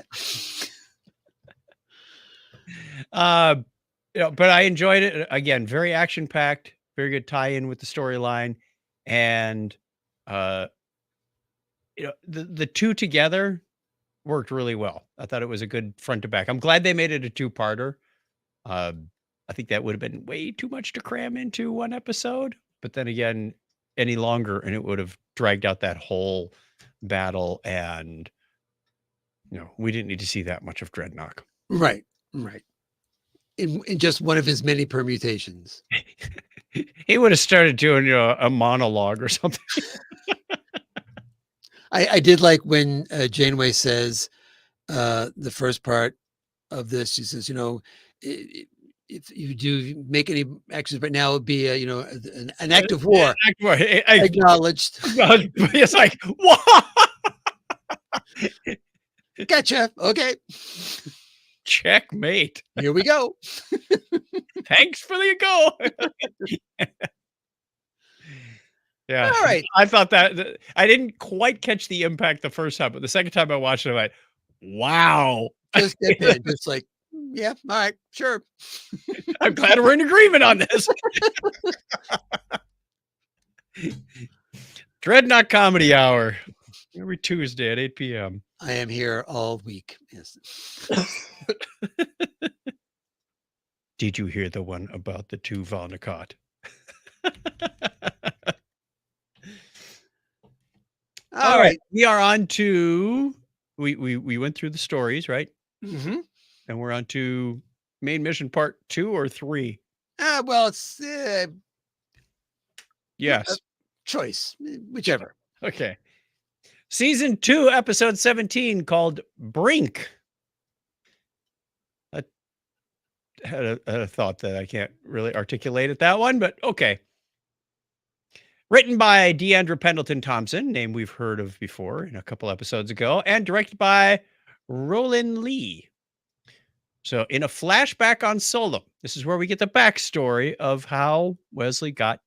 A: that.
B: But I enjoyed it. Again, very action packed, very good tie in with the storyline, and the two together worked really well. I thought it was a good front to back. I'm glad they made it a two-parter. I think that would have been way too much to cram into one episode. But then again, any longer, and it would have dragged out that whole battle, and we didn't need to see that much of Dreadnought.
A: Right. In just one of his many permutations.
B: He would have started doing a monologue or something.
A: I did like when Janeway says the first part of this. She says, if you do make any actions right now, it would be an act of war. Acknowledged.
B: It's like, what?
A: Gotcha. Okay.
B: Checkmate.
A: Here we go.
B: Thanks for the go. Yeah.
A: All right.
B: I thought that I didn't quite catch the impact the first time, but the second time I watched it, I'm like, wow.
A: Just dip in. Just like, yeah, all right, sure.
B: I'm glad we're in agreement on this. Dreadnought Comedy Hour. Every Tuesday at 8 p.m.
A: I am here all week. Yes.
B: Did you hear the one about the two Vonnegut? All right. We are on to we went through the stories, right?
A: Mm-hmm.
B: And we're on to main mission part 2 or 3.
A: Well, it's
B: Yes.
A: Choice, whichever.
B: Okay. Season 2, episode 17, called Brink. I had a thought that I can't really articulate at that one, but okay. Written by Deandra Pendleton Thompson, name we've heard of before in a couple episodes ago, and directed by Roland Lee. So in a flashback on Solum, this is where we get the backstory of how Wesley got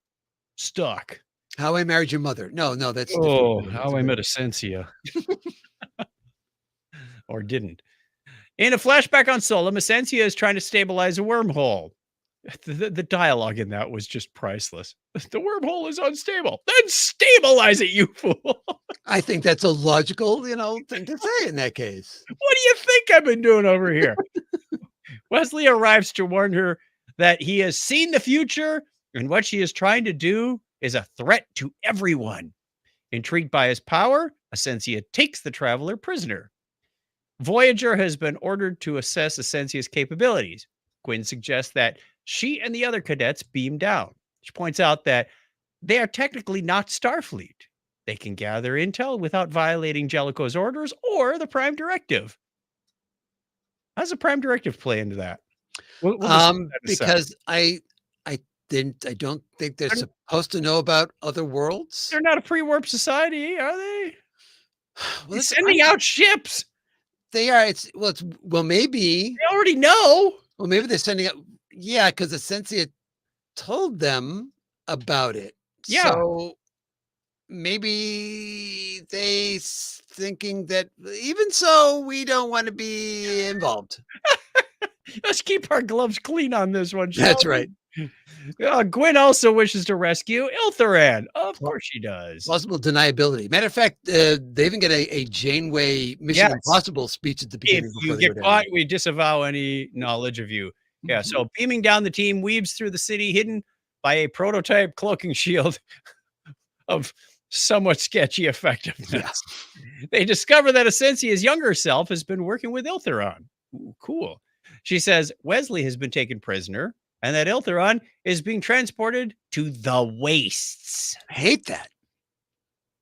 B: stuck.
A: How I Married Your Mother. No, that's
B: How I Met Essentia. Or didn't. In a flashback on Solum, Essentia is trying to stabilize a wormhole. The dialogue in that was just priceless. The wormhole is unstable. Then stabilize it, you fool.
A: I think that's a logical, thing to say in that case.
B: What do you think I've been doing over here? Wesley arrives to warn her that he has seen the future and what she is trying to do is a threat to everyone. Intrigued by his power, Essentia takes the traveler prisoner. Voyager has been ordered to assess Essentia's capabilities. Quinn suggests that she and the other cadets beam down. She points out that they are technically not Starfleet. They can gather intel without violating Jellicoe's orders or the Prime Directive. How does the Prime Directive play into that? We'll discuss that in a second.
A: Because I don't think they're supposed to know about other worlds.
B: They're not a pre-warp society, are they?
A: Well,
B: They're
A: that's
B: sending out ships.
A: They are. Well, maybe.
B: They already know.
A: Well, maybe they're sending out. Yeah, because Essentia told them about it.
B: Yeah.
A: So maybe they thinking that even so, we don't want to be involved.
B: Let's keep our gloves clean on this one.
A: That's right.
B: Gwyn also wishes to rescue Iltharan. Of course she does.
A: Plausible deniability. Matter of fact, they even get a Janeway Mission
B: Yes.
A: Impossible speech at the beginning.
B: If
A: before
B: you
A: they
B: get
A: go
B: caught,
A: down.
B: we disavow any knowledge of you. Yeah,
A: Mhm.
B: so beaming down, the team weaves through the city, hidden by a prototype cloaking shield of somewhat sketchy effectiveness.
A: Yeah.
B: They discover that Essensia's younger self has been working with Iltharan. Ooh, cool. She says Wesley has been taken prisoner and that Iltharan is being transported to the wastes.
A: I hate that.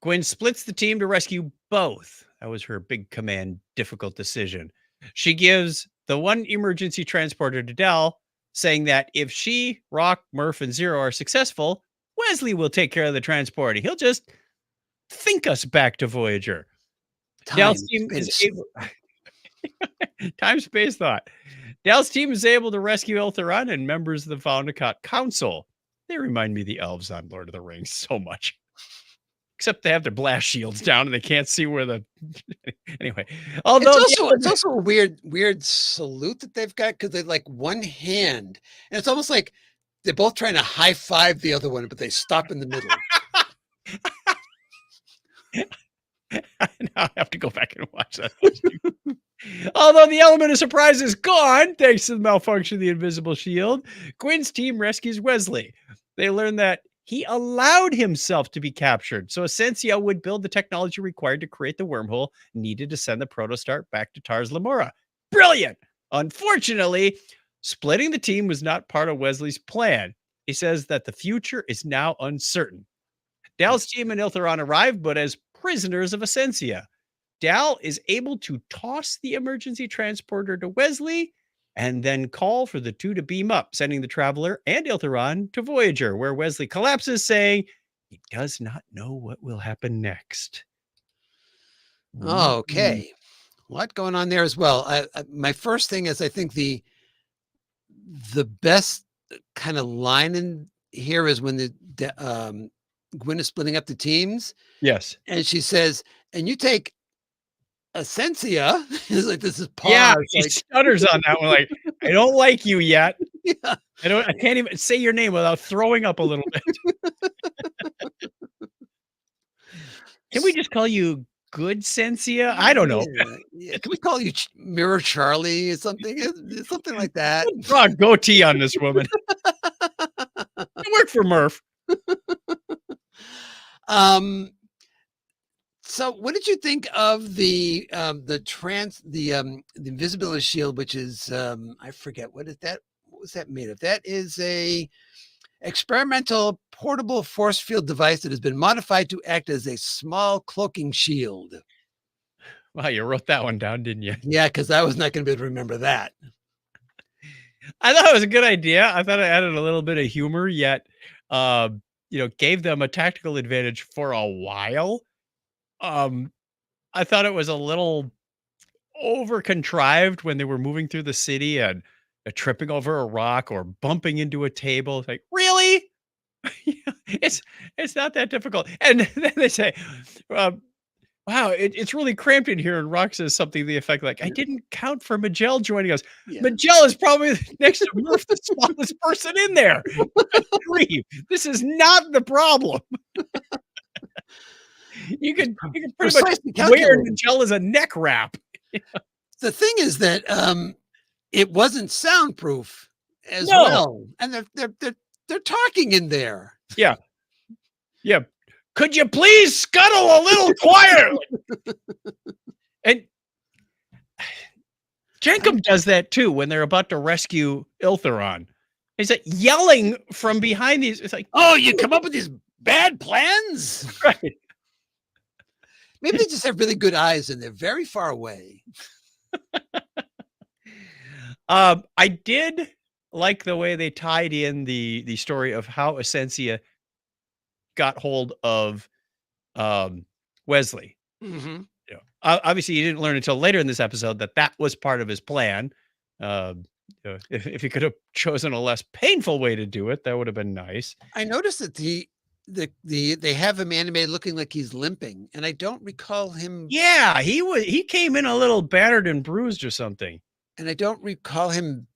B: Gwyn splits the team to rescue both. That was her big command, difficult decision. She gives the one emergency transporter to Del, saying that if she, Rock, Murph, and Zero are successful, Wesley will take care of the transporting. He'll just think us back to Voyager. Del's team is able. Time space thought. Del's team is able to rescue Iltharan and members of the Vaunakot Council. They remind me of the elves on Lord of the Rings so much. Except they have their blast shields down and they can't see where the anyway. Although
A: it's also a weird salute that they've got because they like one hand, and it's almost like they're both trying to high five the other one, but they stop in the middle.
B: Now I have to go back and watch that. Although the element of surprise is gone, thanks to the malfunction of the invisible shield, Gwyn's team rescues Wesley. They learn that he allowed himself to be captured, so Essentia would build the technology required to create the wormhole needed to send the protostar back to Tars Lamora. Brilliant! Unfortunately, splitting the team was not part of Wesley's plan. He says that the future is now uncertain. Dal's team and Iltharan arrive, but as prisoners of Essentia. Dal is able to toss the emergency transporter to Wesley and then call for the two to beam up, sending the Traveler and Iltharan to Voyager, where Wesley collapses, saying he does not know what will happen next.
A: Okay. A lot going on there as well. My first thing is I think the best kind of line in here is when Gwyn is splitting up the teams.
B: Yes.
A: And she says, and you take Essentia. It's like this is pause.
B: Yeah, she
A: like,
B: stutters on that one. Like, I don't like you yet.
A: yeah.
B: I can't even say your name without throwing up a little bit. Can we just call you Good Sensia? I don't know.
A: Yeah. Can we call you Mirror Charlie or something? Something like that.
B: Draw a goatee on this woman. I work for Murph.
A: So what did you think of the invisibility shield, which is I forget what was that made of? That is a experimental portable force field device that has been modified to act as a small cloaking shield.
B: Wow, you wrote that one down, didn't you?
A: Yeah, because I was not going to be able to remember that.
B: I thought it was a good idea. I thought it added a little bit of humor, yet gave them a tactical advantage for a while. I thought it was a little over contrived when they were moving through the city and tripping over a rock or bumping into a table. It's like, really? It's not that difficult. And then they say, wow, it's really cramped in here. And Rock says something to the effect like, I didn't count for Majel joining us. Yeah. Majel is probably next to Murph, the smallest person in there. This is not the problem. You can pretty much wear Majel as a neck wrap.
A: The thing is that it wasn't soundproof as well, and they're talking in there.
B: Yeah. Could you please scuttle a little quieter? And Jankum does that too when they're about to rescue Iltheron. He's like yelling from behind these. It's like,
A: Oh, you come up with these bad plans?
B: right.
A: Maybe they just have really good eyes and they're very far away.
B: I did like the way they tied in the story of how Essentia got hold of Wesley.
A: Mm-hmm.
B: You know, obviously, you didn't learn until later in this episode that was part of his plan. You know, if he could have chosen a less painful way to do it, that would have been nice.
A: I noticed that they have him animated looking like he's limping, and I don't recall him.
B: Yeah, he came in a little battered and bruised or something.
A: And I don't recall him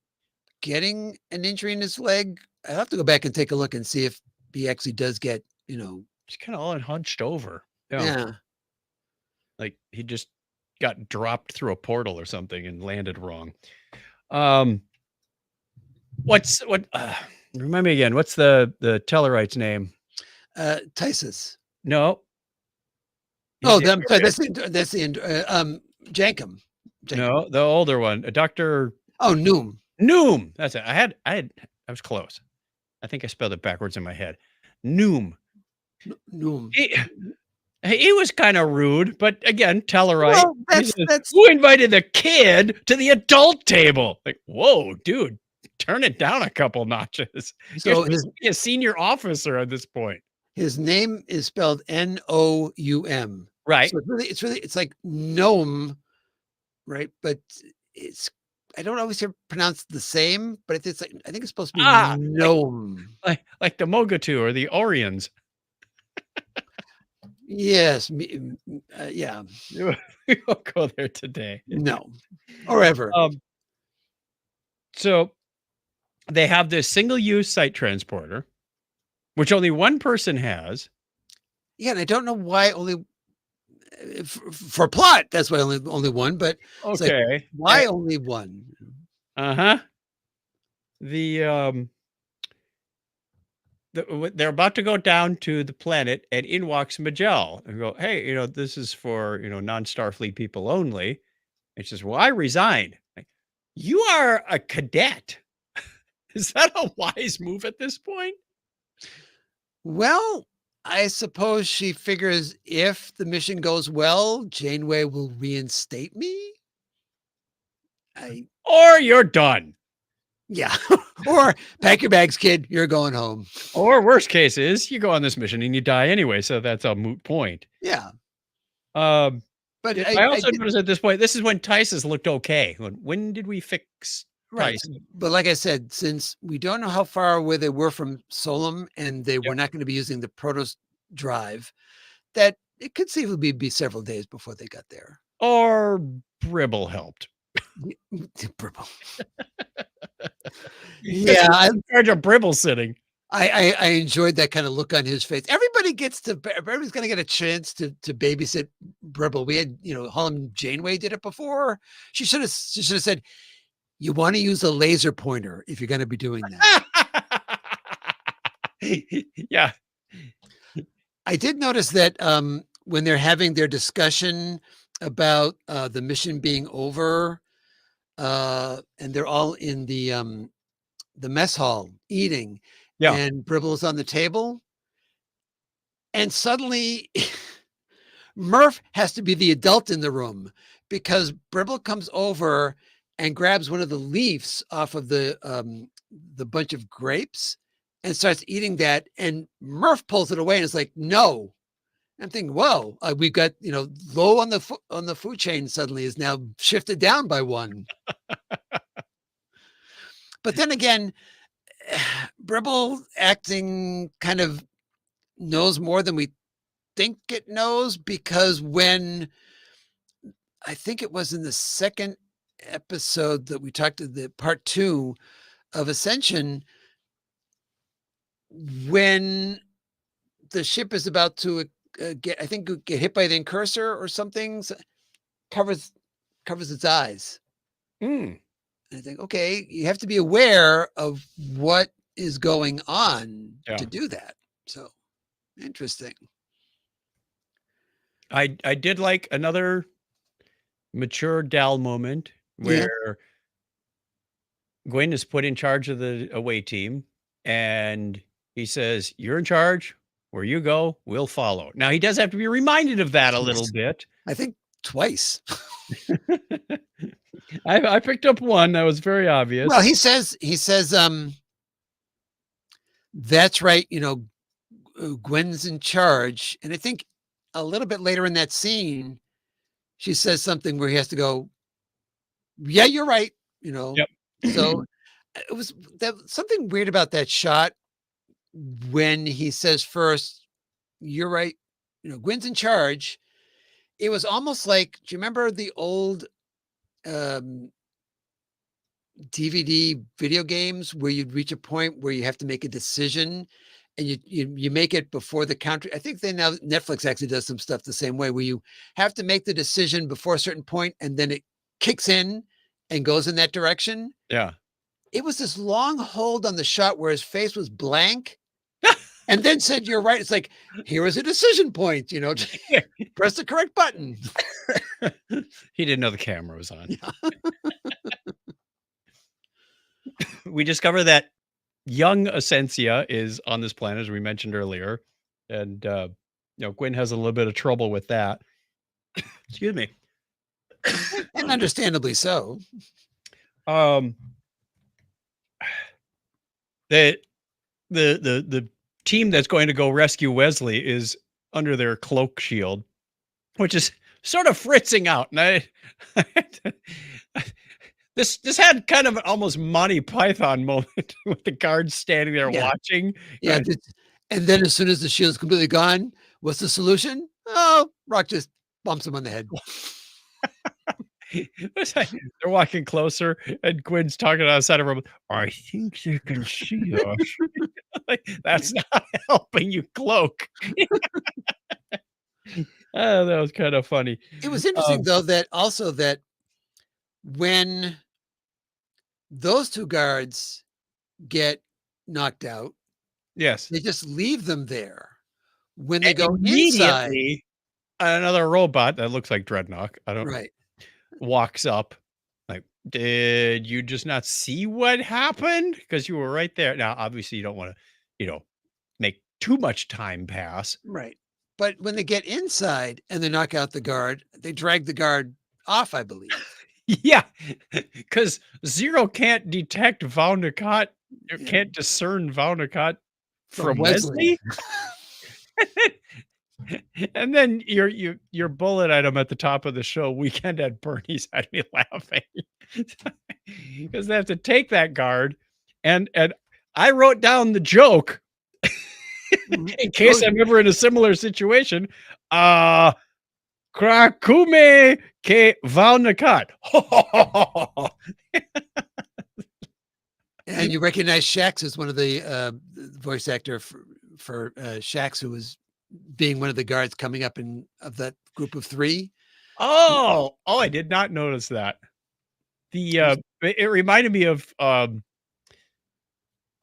A: getting an injury in his leg. I'll have to go back and take a look and see if he actually does get,
B: He's kind of all hunched over.
A: yeah.
B: Like he just got dropped through a portal or something and landed wrong. Remind me again, what's the Tellarite's name?
A: Tysus.
B: No.
A: Oh, that's Jankum.
B: No, the older one, Dr.
A: Oh, Noom.
B: Noom. That's it. I was close. I think I spelled it backwards in my head. Noom.
A: Noom.
B: He was kind of rude, but again, Tellarite.
A: Well, that's
B: who invited the kid to the adult table? Like, whoa, dude, turn it down a couple notches.
A: So
B: he's a senior officer at this point.
A: His name is spelled Noum.
B: Right.
A: So it's like gnome, right? But I don't always hear pronounced the same, but it's like I think it's supposed to be gnome.
B: Like the Mogatu or the Orions.
A: Yes. Yeah.
B: We won't go there today.
A: No. Or ever.
B: So they have this single-use site transporter, which only one person has.
A: Yeah, and I don't know why only for plot. That's why only one. But
B: okay,
A: like, why only one?
B: They're about to go down to the planet, and in walks Majel and go, hey, this is for non-Starfleet people only. And she says, well, I resigned. Like, you are a cadet. Is that a wise move at this point?
A: Well, I suppose she figures if the mission goes well, Janeway will reinstate me.
B: Or you're done.
A: Yeah. Or pack your bags, kid. You're going home.
B: Or worst case is you go on this mission and you die anyway. So that's a moot point.
A: Yeah.
B: But I also
A: noticed
B: at this point, this is when Tysus looked okay. When did we fix
A: right?
B: Tysus?
A: But like I said, since we don't know how far away they were from Solum and they were not going to be using the Protos drive, that it could conceivably be several days before they got there.
B: Or Bribble helped.
A: Bribble. Yeah,
B: I'm in charge of Bribble sitting.
A: I enjoyed that kind of look on his face. Everybody's going to get a chance to babysit Bribble. We had, Holland Janeway did it before. She should have said, you want to use a laser pointer if you're going to be doing that.
B: Yeah.
A: I did notice that when they're having their discussion about the mission being over, and they're all in the mess hall eating, and Bribble's on the table, and suddenly Murph has to be the adult in the room because Bribble comes over and grabs one of the leaves off of the bunch of grapes and starts eating that, and Murph pulls it away and is like, no. I'm thinking, whoa, we've got, low on the food chain suddenly is now shifted down by one. But then again, Bribble acting kind of knows more than we think it knows, because when I think it was in the second episode that we talked to the part 2 of Ascension, when the ship is about to get hit by the incursor or something, so covers its eyes. I think, okay, you have to be aware of what is going on to do that. So interesting.
B: I did like another mature Dal moment
A: Yeah.
B: where Gwen is put in charge of the away team, and he says, "You're in charge. Where you go, we'll follow." Now he does have to be reminded of that a little
A: Yes.
B: bit.
A: I think twice.
B: I picked up one that was very obvious.
A: Well, he says, that's right, Gwen's in charge. And I think a little bit later in that scene, she says something where he has to go, yeah, you're right,
B: Yep.
A: So it was something weird about that shot when he says first, you're right, Gwen's in charge. It was almost like, do you remember the old um DVD video games where you'd reach a point where you have to make a decision and you make it before the counter. I think now Netflix actually does some stuff the same way, where you have to make the decision before a certain point and then it kicks in and goes in that direction.
B: Yeah.
A: It was this long hold on the shot where his face was blank and then said, you're right. It's like, here is a decision point, press the correct button.
B: He didn't know the camera was on.
A: Yeah.
B: We discover that young Essentia is on this planet, as we mentioned earlier. And, Gwen has a little bit of trouble with that. Excuse me.
A: And understandably so.
B: The team that's going to go rescue Wesley is under their cloak shield, which is sort of fritzing out. And this had kind of an almost Monty Python moment with the guards standing there watching.
A: Yeah. And then as soon as the shield's completely gone, what's the solution? Oh, Rock just bumps him on the head.
B: They're walking closer, and Gwen's talking outside of her. I think they can see us. Like, that's not helping you, cloak. Oh, that was kind of funny.
A: It was interesting, though, that when those two guards get knocked out,
B: yes,
A: they just leave them there. When they
B: and
A: go inside,
B: immediately, another robot that looks like Dreadnought,
A: right?
B: walks up. Like, did you just not see what happened? Because you were right there. Now, obviously, you don't want to, make too much time pass.
A: Right. But when they get inside and they knock out the guard, they drag the guard off, I believe.
B: Yeah, because Zero can't detect Valnicott, can't discern Valnicott from Wesley. And then your bullet item at the top of the show, Weekend at Bernie's, had me laughing because they have to take that guard, and I wrote down the joke in case I'm ever in a similar situation. Krakume ke Valnicott.
A: And you recognize Shax as one of the voice actor for Shax, who was being one of the guards coming up of that group of three.
B: Oh, I did not notice that. It reminded me of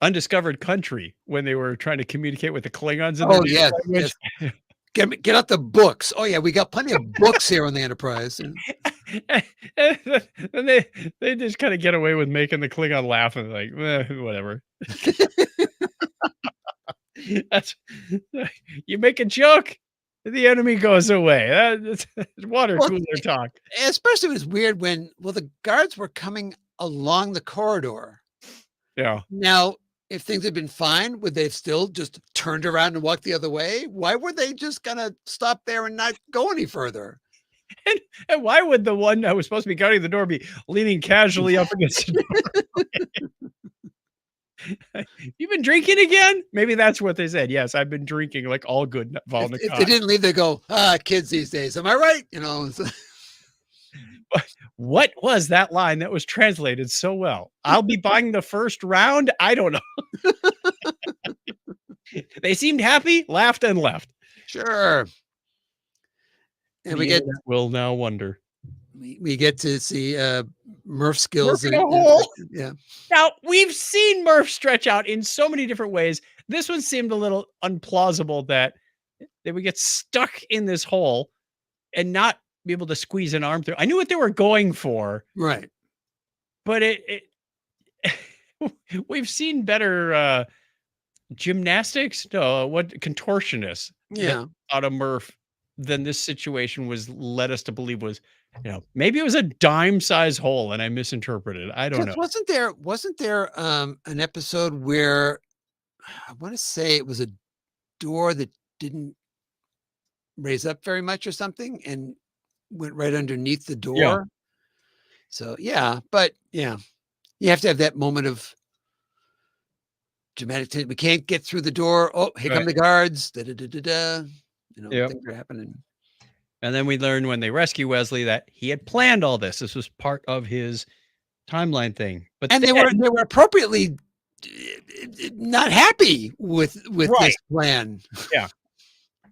B: Undiscovered Country when they were trying to communicate with the Klingons in their
A: yes,
B: language.
A: yes. Get out the books. Oh yeah, we got plenty of books here on the Enterprise.
B: And they just kind of get away with making the Klingon laugh and like, whatever. That's you make a joke, the enemy goes away. That's water cooler talk.
A: Especially it was weird when the guards were coming along the corridor.
B: Yeah.
A: Now, if things had been fine, would they have still just turned around and walked the other way? Why were they just gonna stop there and not go any further?
B: And why would the one that was supposed to be guarding the door be leaning casually up against the door? You've been drinking again? Maybe that's what they said. Yes, I've been drinking like all good Valnicott.
A: If they didn't leave, they go, kids these days. Am I right?
B: What was that line that was translated so well? I'll be buying the first round. I don't know. They seemed happy, laughed, and left.
A: Sure. And
B: we'll now wonder.
A: We get to see Murph skills.
B: Yeah. Now, we've seen Murph stretch out in so many different ways. This one seemed a little unplausible that they would get stuck in this hole and not be able to squeeze an arm through. I knew what they were going for.
A: Right.
B: but it we've seen better gymnastics. No, what contortionists that
A: Yeah.
B: out of Murph than this situation was led us to believe was, maybe it was a dime size hole and I misinterpreted. I don't know.
A: Because wasn't there an episode where I want to say it was a door that didn't raise up very much or something and went right underneath the
B: Yeah.
A: door? So yeah, but yeah, you have to have that moment of dramatic tension. We can't get through the door. Oh, here come
B: Right.
A: the guards. Da, da, da, da, da.
B: Yep.
A: Things are happening.
B: And then we learn when they rescue Wesley that he had planned all this. This was part of his timeline thing. But
A: And
B: then,
A: they were appropriately not happy with
B: right.
A: this plan.
B: Yeah.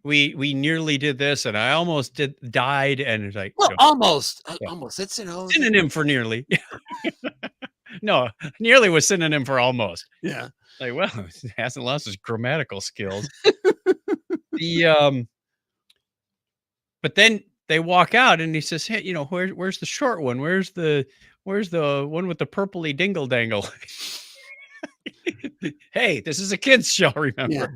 B: We nearly did this, and I almost died, and it's like,
A: Well, almost.
B: Yeah.
A: Almost. It's
B: synonym for nearly. No, nearly was synonym for almost.
A: yeah.
B: Like, well, he hasn't lost his grammatical skills. The but then they walk out, and he says, "Hey, where's the short one? Where's the one with the purpley dingle dangle?" Hey, this is a kids show, remember?
A: Yeah.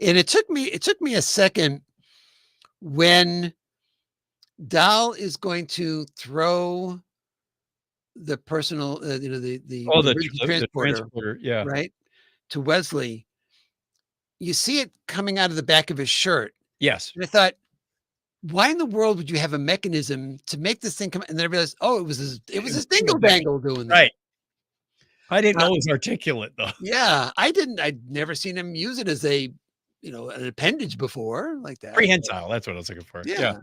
A: And it took me a second when Dahl is going to throw the personal, the emergency transporter,
B: yeah.
A: right, to Wesley. You see it coming out of the back of his shirt.
B: Yes.
A: And I thought, why in the world would you have a mechanism to make this thing come? And then I realized, oh, it was his dingle dangle doing that.
B: Right. I didn't know it was articulate though.
A: Yeah, I'd never seen him use it as a, an appendage before like that.
B: Prehensile. That's what I was looking for.
A: Yeah.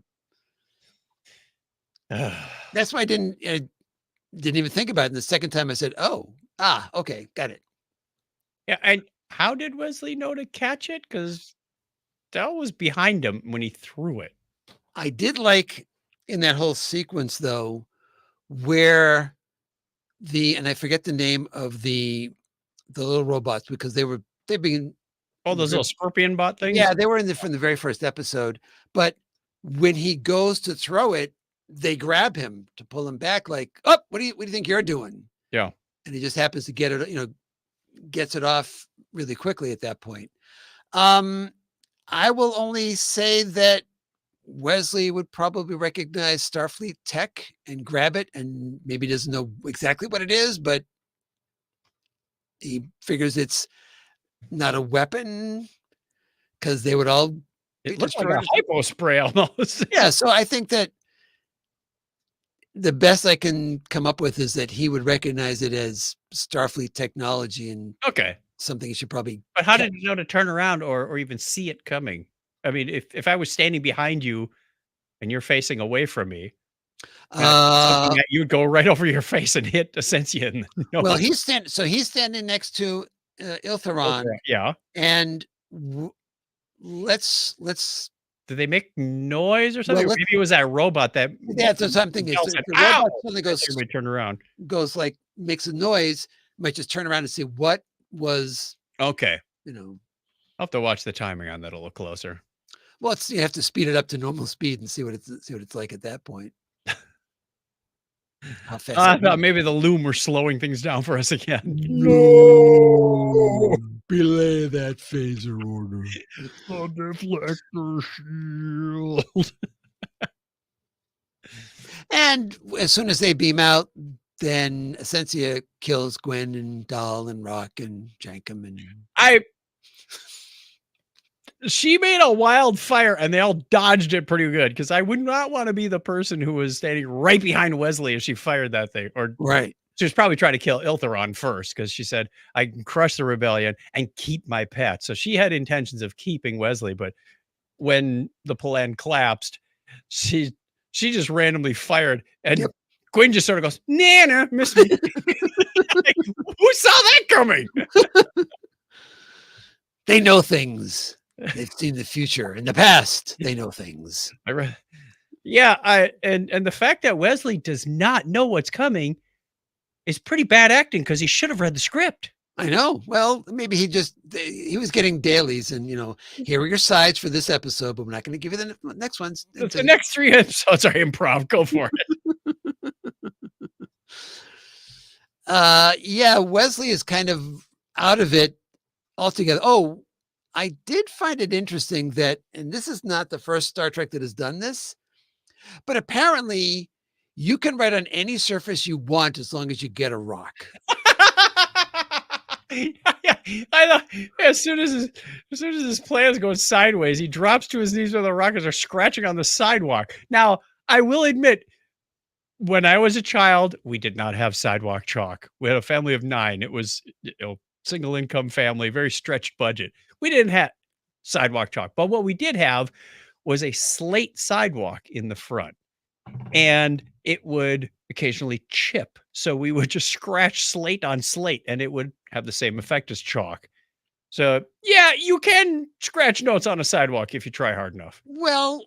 A: That's why I didn't even think about it. And the second time I said, oh, okay, got it.
B: Yeah. And how did Wesley know to catch it? Because Dell was behind him when he threw it.
A: I did like in that whole sequence though, where and I forget the name of the little robots because they've been
B: Those little scorpion bot things.
A: Yeah, they were from the very first episode. But when he goes to throw it, they grab him to pull him back. Like, oh, what do you think you're doing?
B: Yeah,
A: and he just happens to get it. Gets it off really quickly at that point. I will only say that Wesley would probably recognize Starfleet tech and grab it, and maybe doesn't know exactly what it is, but he figures it's not a weapon because they would all.
B: it looks like a hypo spray almost.
A: Yeah, so I think that the best I can come up with is that he would recognize it as Starfleet technology and
B: Okay,
A: something he should probably.
B: but how did you know to turn around or even see it coming? I mean, if I was standing behind you and you're facing away from me, something that you'd go right over your face and hit Essentia.
A: Well, he's standing next to Iltheron.
B: Okay, yeah.
A: And let's.
B: Did they make noise or something?
A: Well,
B: Or maybe it was that robot that.
A: Yeah, that's something. If
B: yells
A: the
B: at,
A: robot
B: "Ow!"
A: suddenly
B: Everybody turn around.
A: goes like makes a noise, might just turn around and see what was.
B: Okay,
A: I'll
B: have to watch the timing on that a little closer.
A: Well, you have to speed it up to normal speed and see what it's like at that point. How fast?
B: I thought maybe the loom were slowing things down for us again.
A: No, belay that phaser order.
B: It's a deflector shield.
A: And as soon as they beam out, then Essentia kills Gwen and Dahl and Rock and Jankum and.
B: She made a wildfire and they all dodged it pretty good because I would not want to be the person who was standing right behind Wesley as she fired that thing. Or
A: right.
B: She was probably trying to kill Iltheron first because she said, I can crush the rebellion and keep my pet. So she had intentions of keeping Wesley, but when the plan collapsed, she just randomly fired and Gwen just sort of goes, Nana, missed me. Who saw that coming?
A: They know things. They've seen the future. In the past, they know things.
B: And the fact that Wesley does not know what's coming is pretty bad acting because he should have read the script.
A: I know. Well, maybe he was getting dailies and, here are your sides for this episode, but we're not going to give you the next ones.
B: The next 3 episodes are improv. Go for it.
A: Yeah, Wesley is kind of out of it altogether. Oh, I did find it interesting that, and this is not the first Star Trek that has done this, but apparently you can write on any surface you want as long as you get a rock.
B: Yeah, I thought as soon as his plan's going sideways, he drops to his knees with the rockets are scratching on the sidewalk. Now, I will admit, when I was a child, we did not have sidewalk chalk. We had a family of 9. It was, single income family, very stretched budget. We didn't have sidewalk chalk, but what we did have was a slate sidewalk in the front, and it would occasionally chip. So we would just scratch slate on slate, and it would have the same effect as chalk. So yeah, you can scratch notes on a sidewalk if you try hard enough.
A: Well,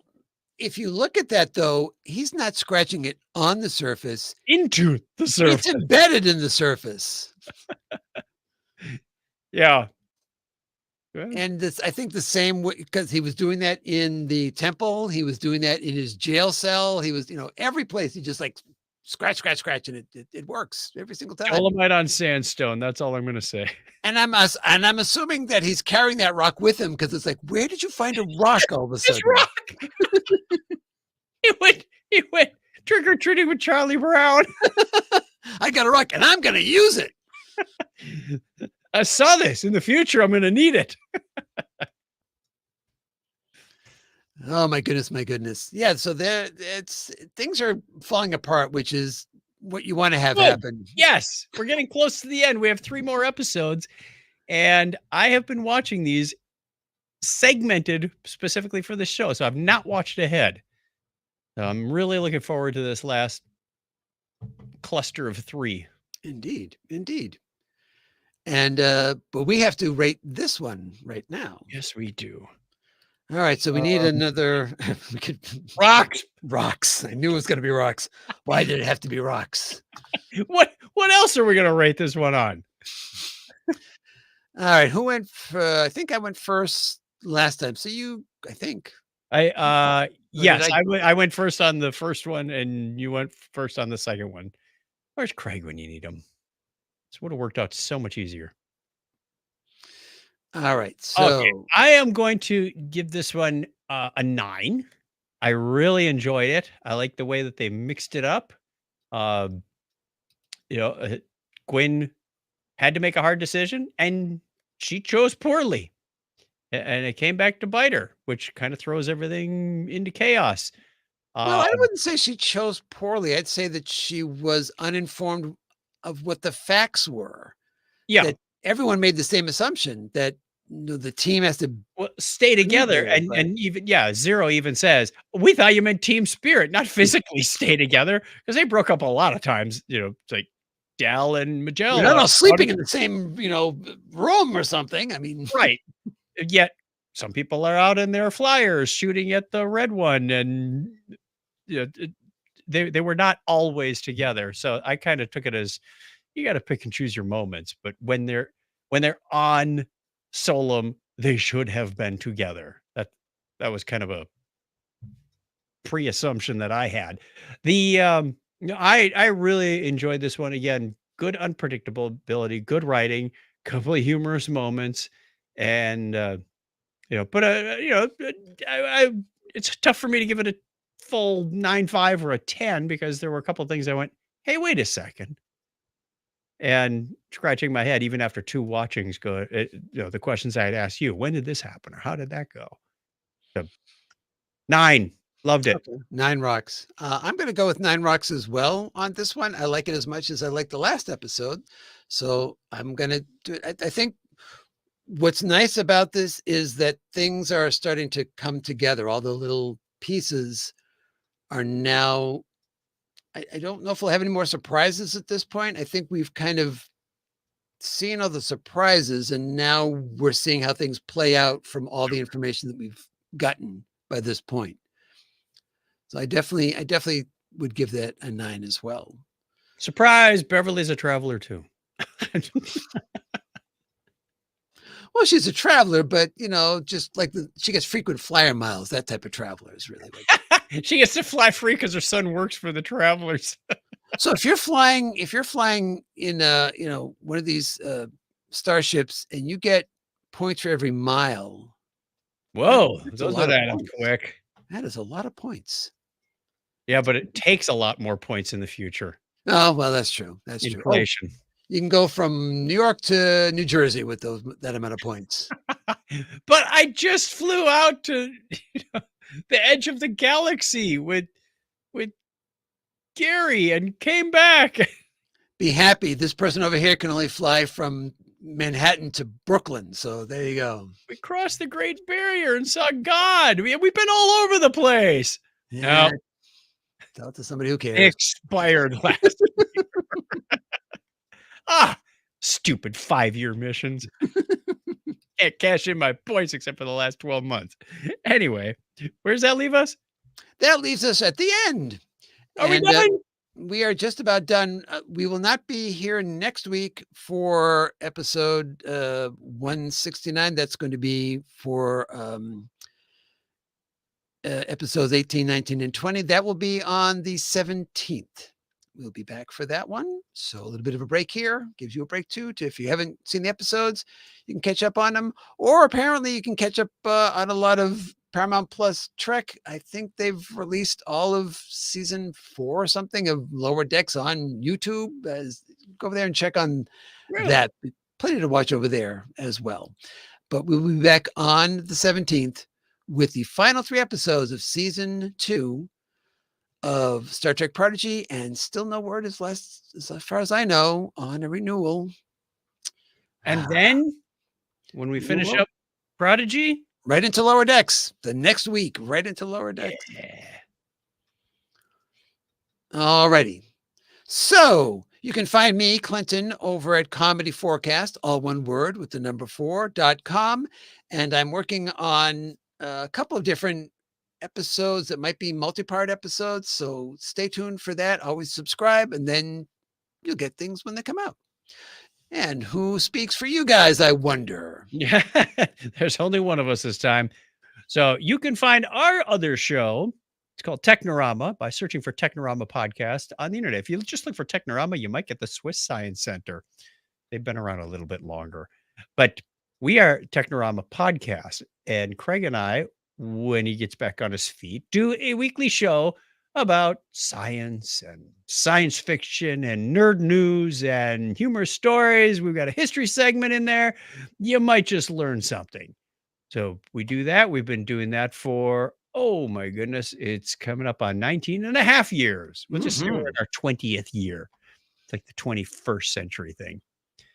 A: if you look at that, though, he's not scratching it on the surface.
B: Into the
A: It's
B: surface.
A: embedded in the surface.
B: Yeah.
A: And this, I think the same way, because he was doing that in the temple. He was doing that in his jail cell. He was, every place he just like scratch, and it works every single time.
B: Dolomite on sandstone. That's all I'm going to say.
A: And I'm assuming that he's carrying that rock with him because it's like, where did you find a rock all of a sudden?
B: Rock. He went trick or treating with Charlie Brown.
A: I got a rock and I'm going to use it.
B: I saw this in the future. I'm going to need it.
A: Oh my goodness. Yeah. So things are falling apart, which is what you want to have happen.
B: Yes. We're getting close to the end. We have 3 more episodes, and I have been watching these segmented specifically for the show. So I've not watched ahead. So I'm really looking forward to this last cluster of 3.
A: Indeed. And but we have to rate this one right now.
B: Yes, we do.
A: All right, so we need another. We could rocks. I knew it was going to be rocks. Why did it have to be rocks?
B: What else are we going to rate this one on?
A: All right, who went? I think I went first last time. So I think.
B: Yes, I went first on the first one, and you went first on the second one. Where's Craig when you need him? This would have worked out so much easier.
A: All right. So
B: okay. I am going to give this one a 9. I really enjoyed it. I like the way that they mixed it up. Gwen had to make a hard decision, and she chose poorly. And it came back to bite her, which kind of throws everything into chaos.
A: Well, I wouldn't say she chose poorly. I'd say that she was uninformed of what the facts were.
B: Yeah.
A: That everyone made the same assumption that the team has to
B: stay together. And even, Zero even says, we thought you meant team spirit, not physically stay together. Because they broke up a lot of times, it's like Dal and Magella.
A: You're not all sleeping in the same, room or something. I mean,
B: right. Yet some people are out in their flyers shooting at the red one, and they were not always together. So I kind of took it as you got to pick and choose your moments. But when they're on Solum, they should have been together. That was kind of a pre-assumption that I had. I really enjoyed this one. Again, good unpredictability, good writing, couple of humorous moments. And, it's tough for me to give it a full 9.5 or a 10 because there were a couple of things I went, hey, wait a second. And scratching my head, even after 2 watchings, the questions I had asked you, when did this happen? Or how did that go? So 9, loved it.
A: Okay. 9 rocks. I'm going to go with 9 rocks as well on this one. I like it as much as I liked the last episode. So I'm going to do it. I think what's nice about this is that things are starting to come together. All the little pieces are now, I don't know if we'll have any more surprises at this point. I think we've kind of seen all the surprises, and now we're seeing how things play out from all the information that we've gotten by this point. So I definitely would give that a 9 as well.
B: Surprise, Beverly's a traveler too.
A: Well, she's a traveler, but just like she gets frequent flyer miles. That type of traveler is really.
B: She gets to fly free because her son works for the Travelers.
A: So if you're flying in one of these starships and you get points for every mile,
B: Whoa,
A: that's a
B: those
A: lot
B: would
A: of
B: add up
A: points.
B: quick.
A: That is a lot of points.
B: Yeah, but it takes a lot more points in the future.
A: Oh, well, that's true. That's true. Oh,
B: Inflation.
A: you can go from New York to New Jersey with that amount of points.
B: But I just flew out to the edge of the galaxy with Gary and came back.
A: Be happy. This person over here can only fly from Manhattan to Brooklyn. So there you go.
B: We crossed the Great Barrier and saw God. We've been all over the place.
A: Yeah.
B: No,
A: Tell it to somebody who cares.
B: expired last year. Stupid 5-year missions. Can't cash in my points except for the last 12 months. Anyway, where does that leave us?
A: That leaves us at the end.
B: Are we
A: And,
B: done?
A: we are just about done. We will not be here next week for episode 169. That's going to be for episodes 18, 19, and 20. That will be on the 17th. We'll be back for that one. So a little bit of a break here gives you a break too. If you haven't seen the episodes, you can catch up on them. Or apparently you can catch up on a lot of Paramount Plus Trek. I think they've released all of season 4 or something of Lower Decks on YouTube. Go over there and check on that. Plenty to watch over there as well. But we'll be back on the 17th with the final 3 episodes of season 2 of Star Trek Prodigy, and still no word as far as I know, on a renewal.
B: And then when we finish up Prodigy,
A: right into Lower Decks the next week, right into Lower Decks.
B: Yeah.
A: All righty. So you can find me, Clinton, over at Comedy Forecast, all one word with the number 4.com. And I'm working on a couple of different episodes that might be multi-part episodes. So stay tuned for that. Always subscribe, and then you'll get things when they come out. And who speaks for you guys, I wonder?
B: Yeah, there's only one of us this time. So you can find our other show. It's called Technorama by searching for Technorama Podcast on the internet. If you just look for Technorama, you might get the Swiss Science Center. They've been around a little bit longer. But we are Technorama Podcast. And Craig and I, when he gets back on his feet, do a weekly show about science and science fiction and nerd news and humor stories. We've got a history segment in there. You might just learn something. So we do that. We've been doing that for, oh my goodness, it's coming up on 19 and a half years. We'll just say we're in our 20th year. It's like the 21st century thing.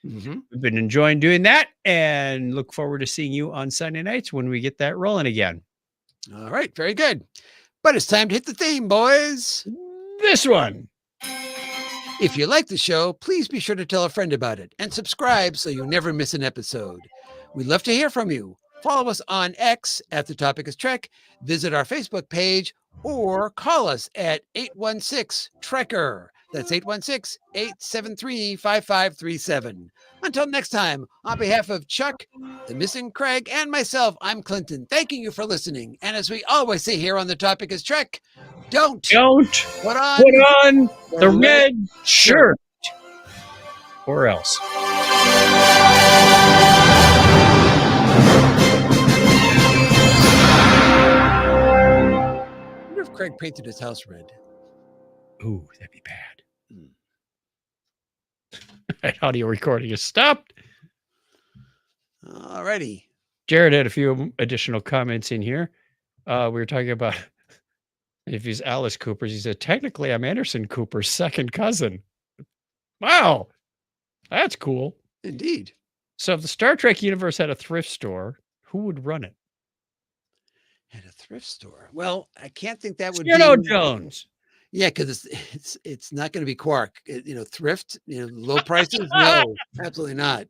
B: We've been enjoying doing that and look forward to seeing you on Sunday nights when we get that rolling again.
A: All right, very good. But it's time to hit the theme, boys.
B: This one.
A: If you like the show, please be sure to tell a friend about it and subscribe so you never miss an episode. We'd love to hear from you. Follow us on X at The Topic is Trek, visit our Facebook page, or call us at 816-TREKKER. That's 816-873-5537. Until next time, on behalf of Chuck, the missing Craig, and myself, I'm Clinton, thanking you for listening. And as we always say here on The Topic is Trek, don't put on
B: the red shirt. Or else.
A: I wonder if Craig painted his house red.
B: Ooh, that'd be bad. That audio recording is stopped.
A: All righty.
B: Jared had a few additional comments in here. We were talking about if he's Alice Cooper's. He said, technically, I'm Anderson Cooper's second cousin. Wow. That's cool.
A: Indeed.
B: So if the Star Trek universe had a thrift store, who would run it?
A: At a thrift store. Well, I can't think that would
B: Cyrano
A: be
B: Jones.
A: Yeah, because it's not going to be Quark. Thrift, low prices. No, absolutely not.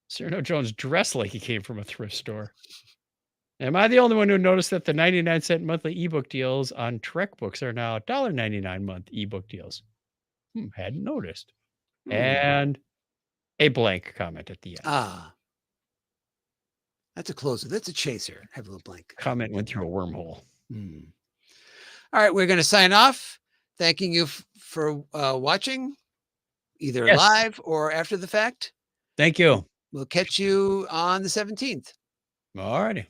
B: Cyrano Jones dressed like he came from a thrift store. Am I the only one who noticed that the 99-cent monthly ebook deals on Trek books are now $1.99 month ebook deals? Hadn't noticed. And a blank comment at the end.
A: That's a closer. That's a chaser. Have a little blank.
B: Comment went through a wormhole.
A: All right, we're going to sign off. thanking you for watching, either
B: Yes.
A: live or after the fact.
B: Thank you.
A: We'll catch you on the 17th.
B: All righty.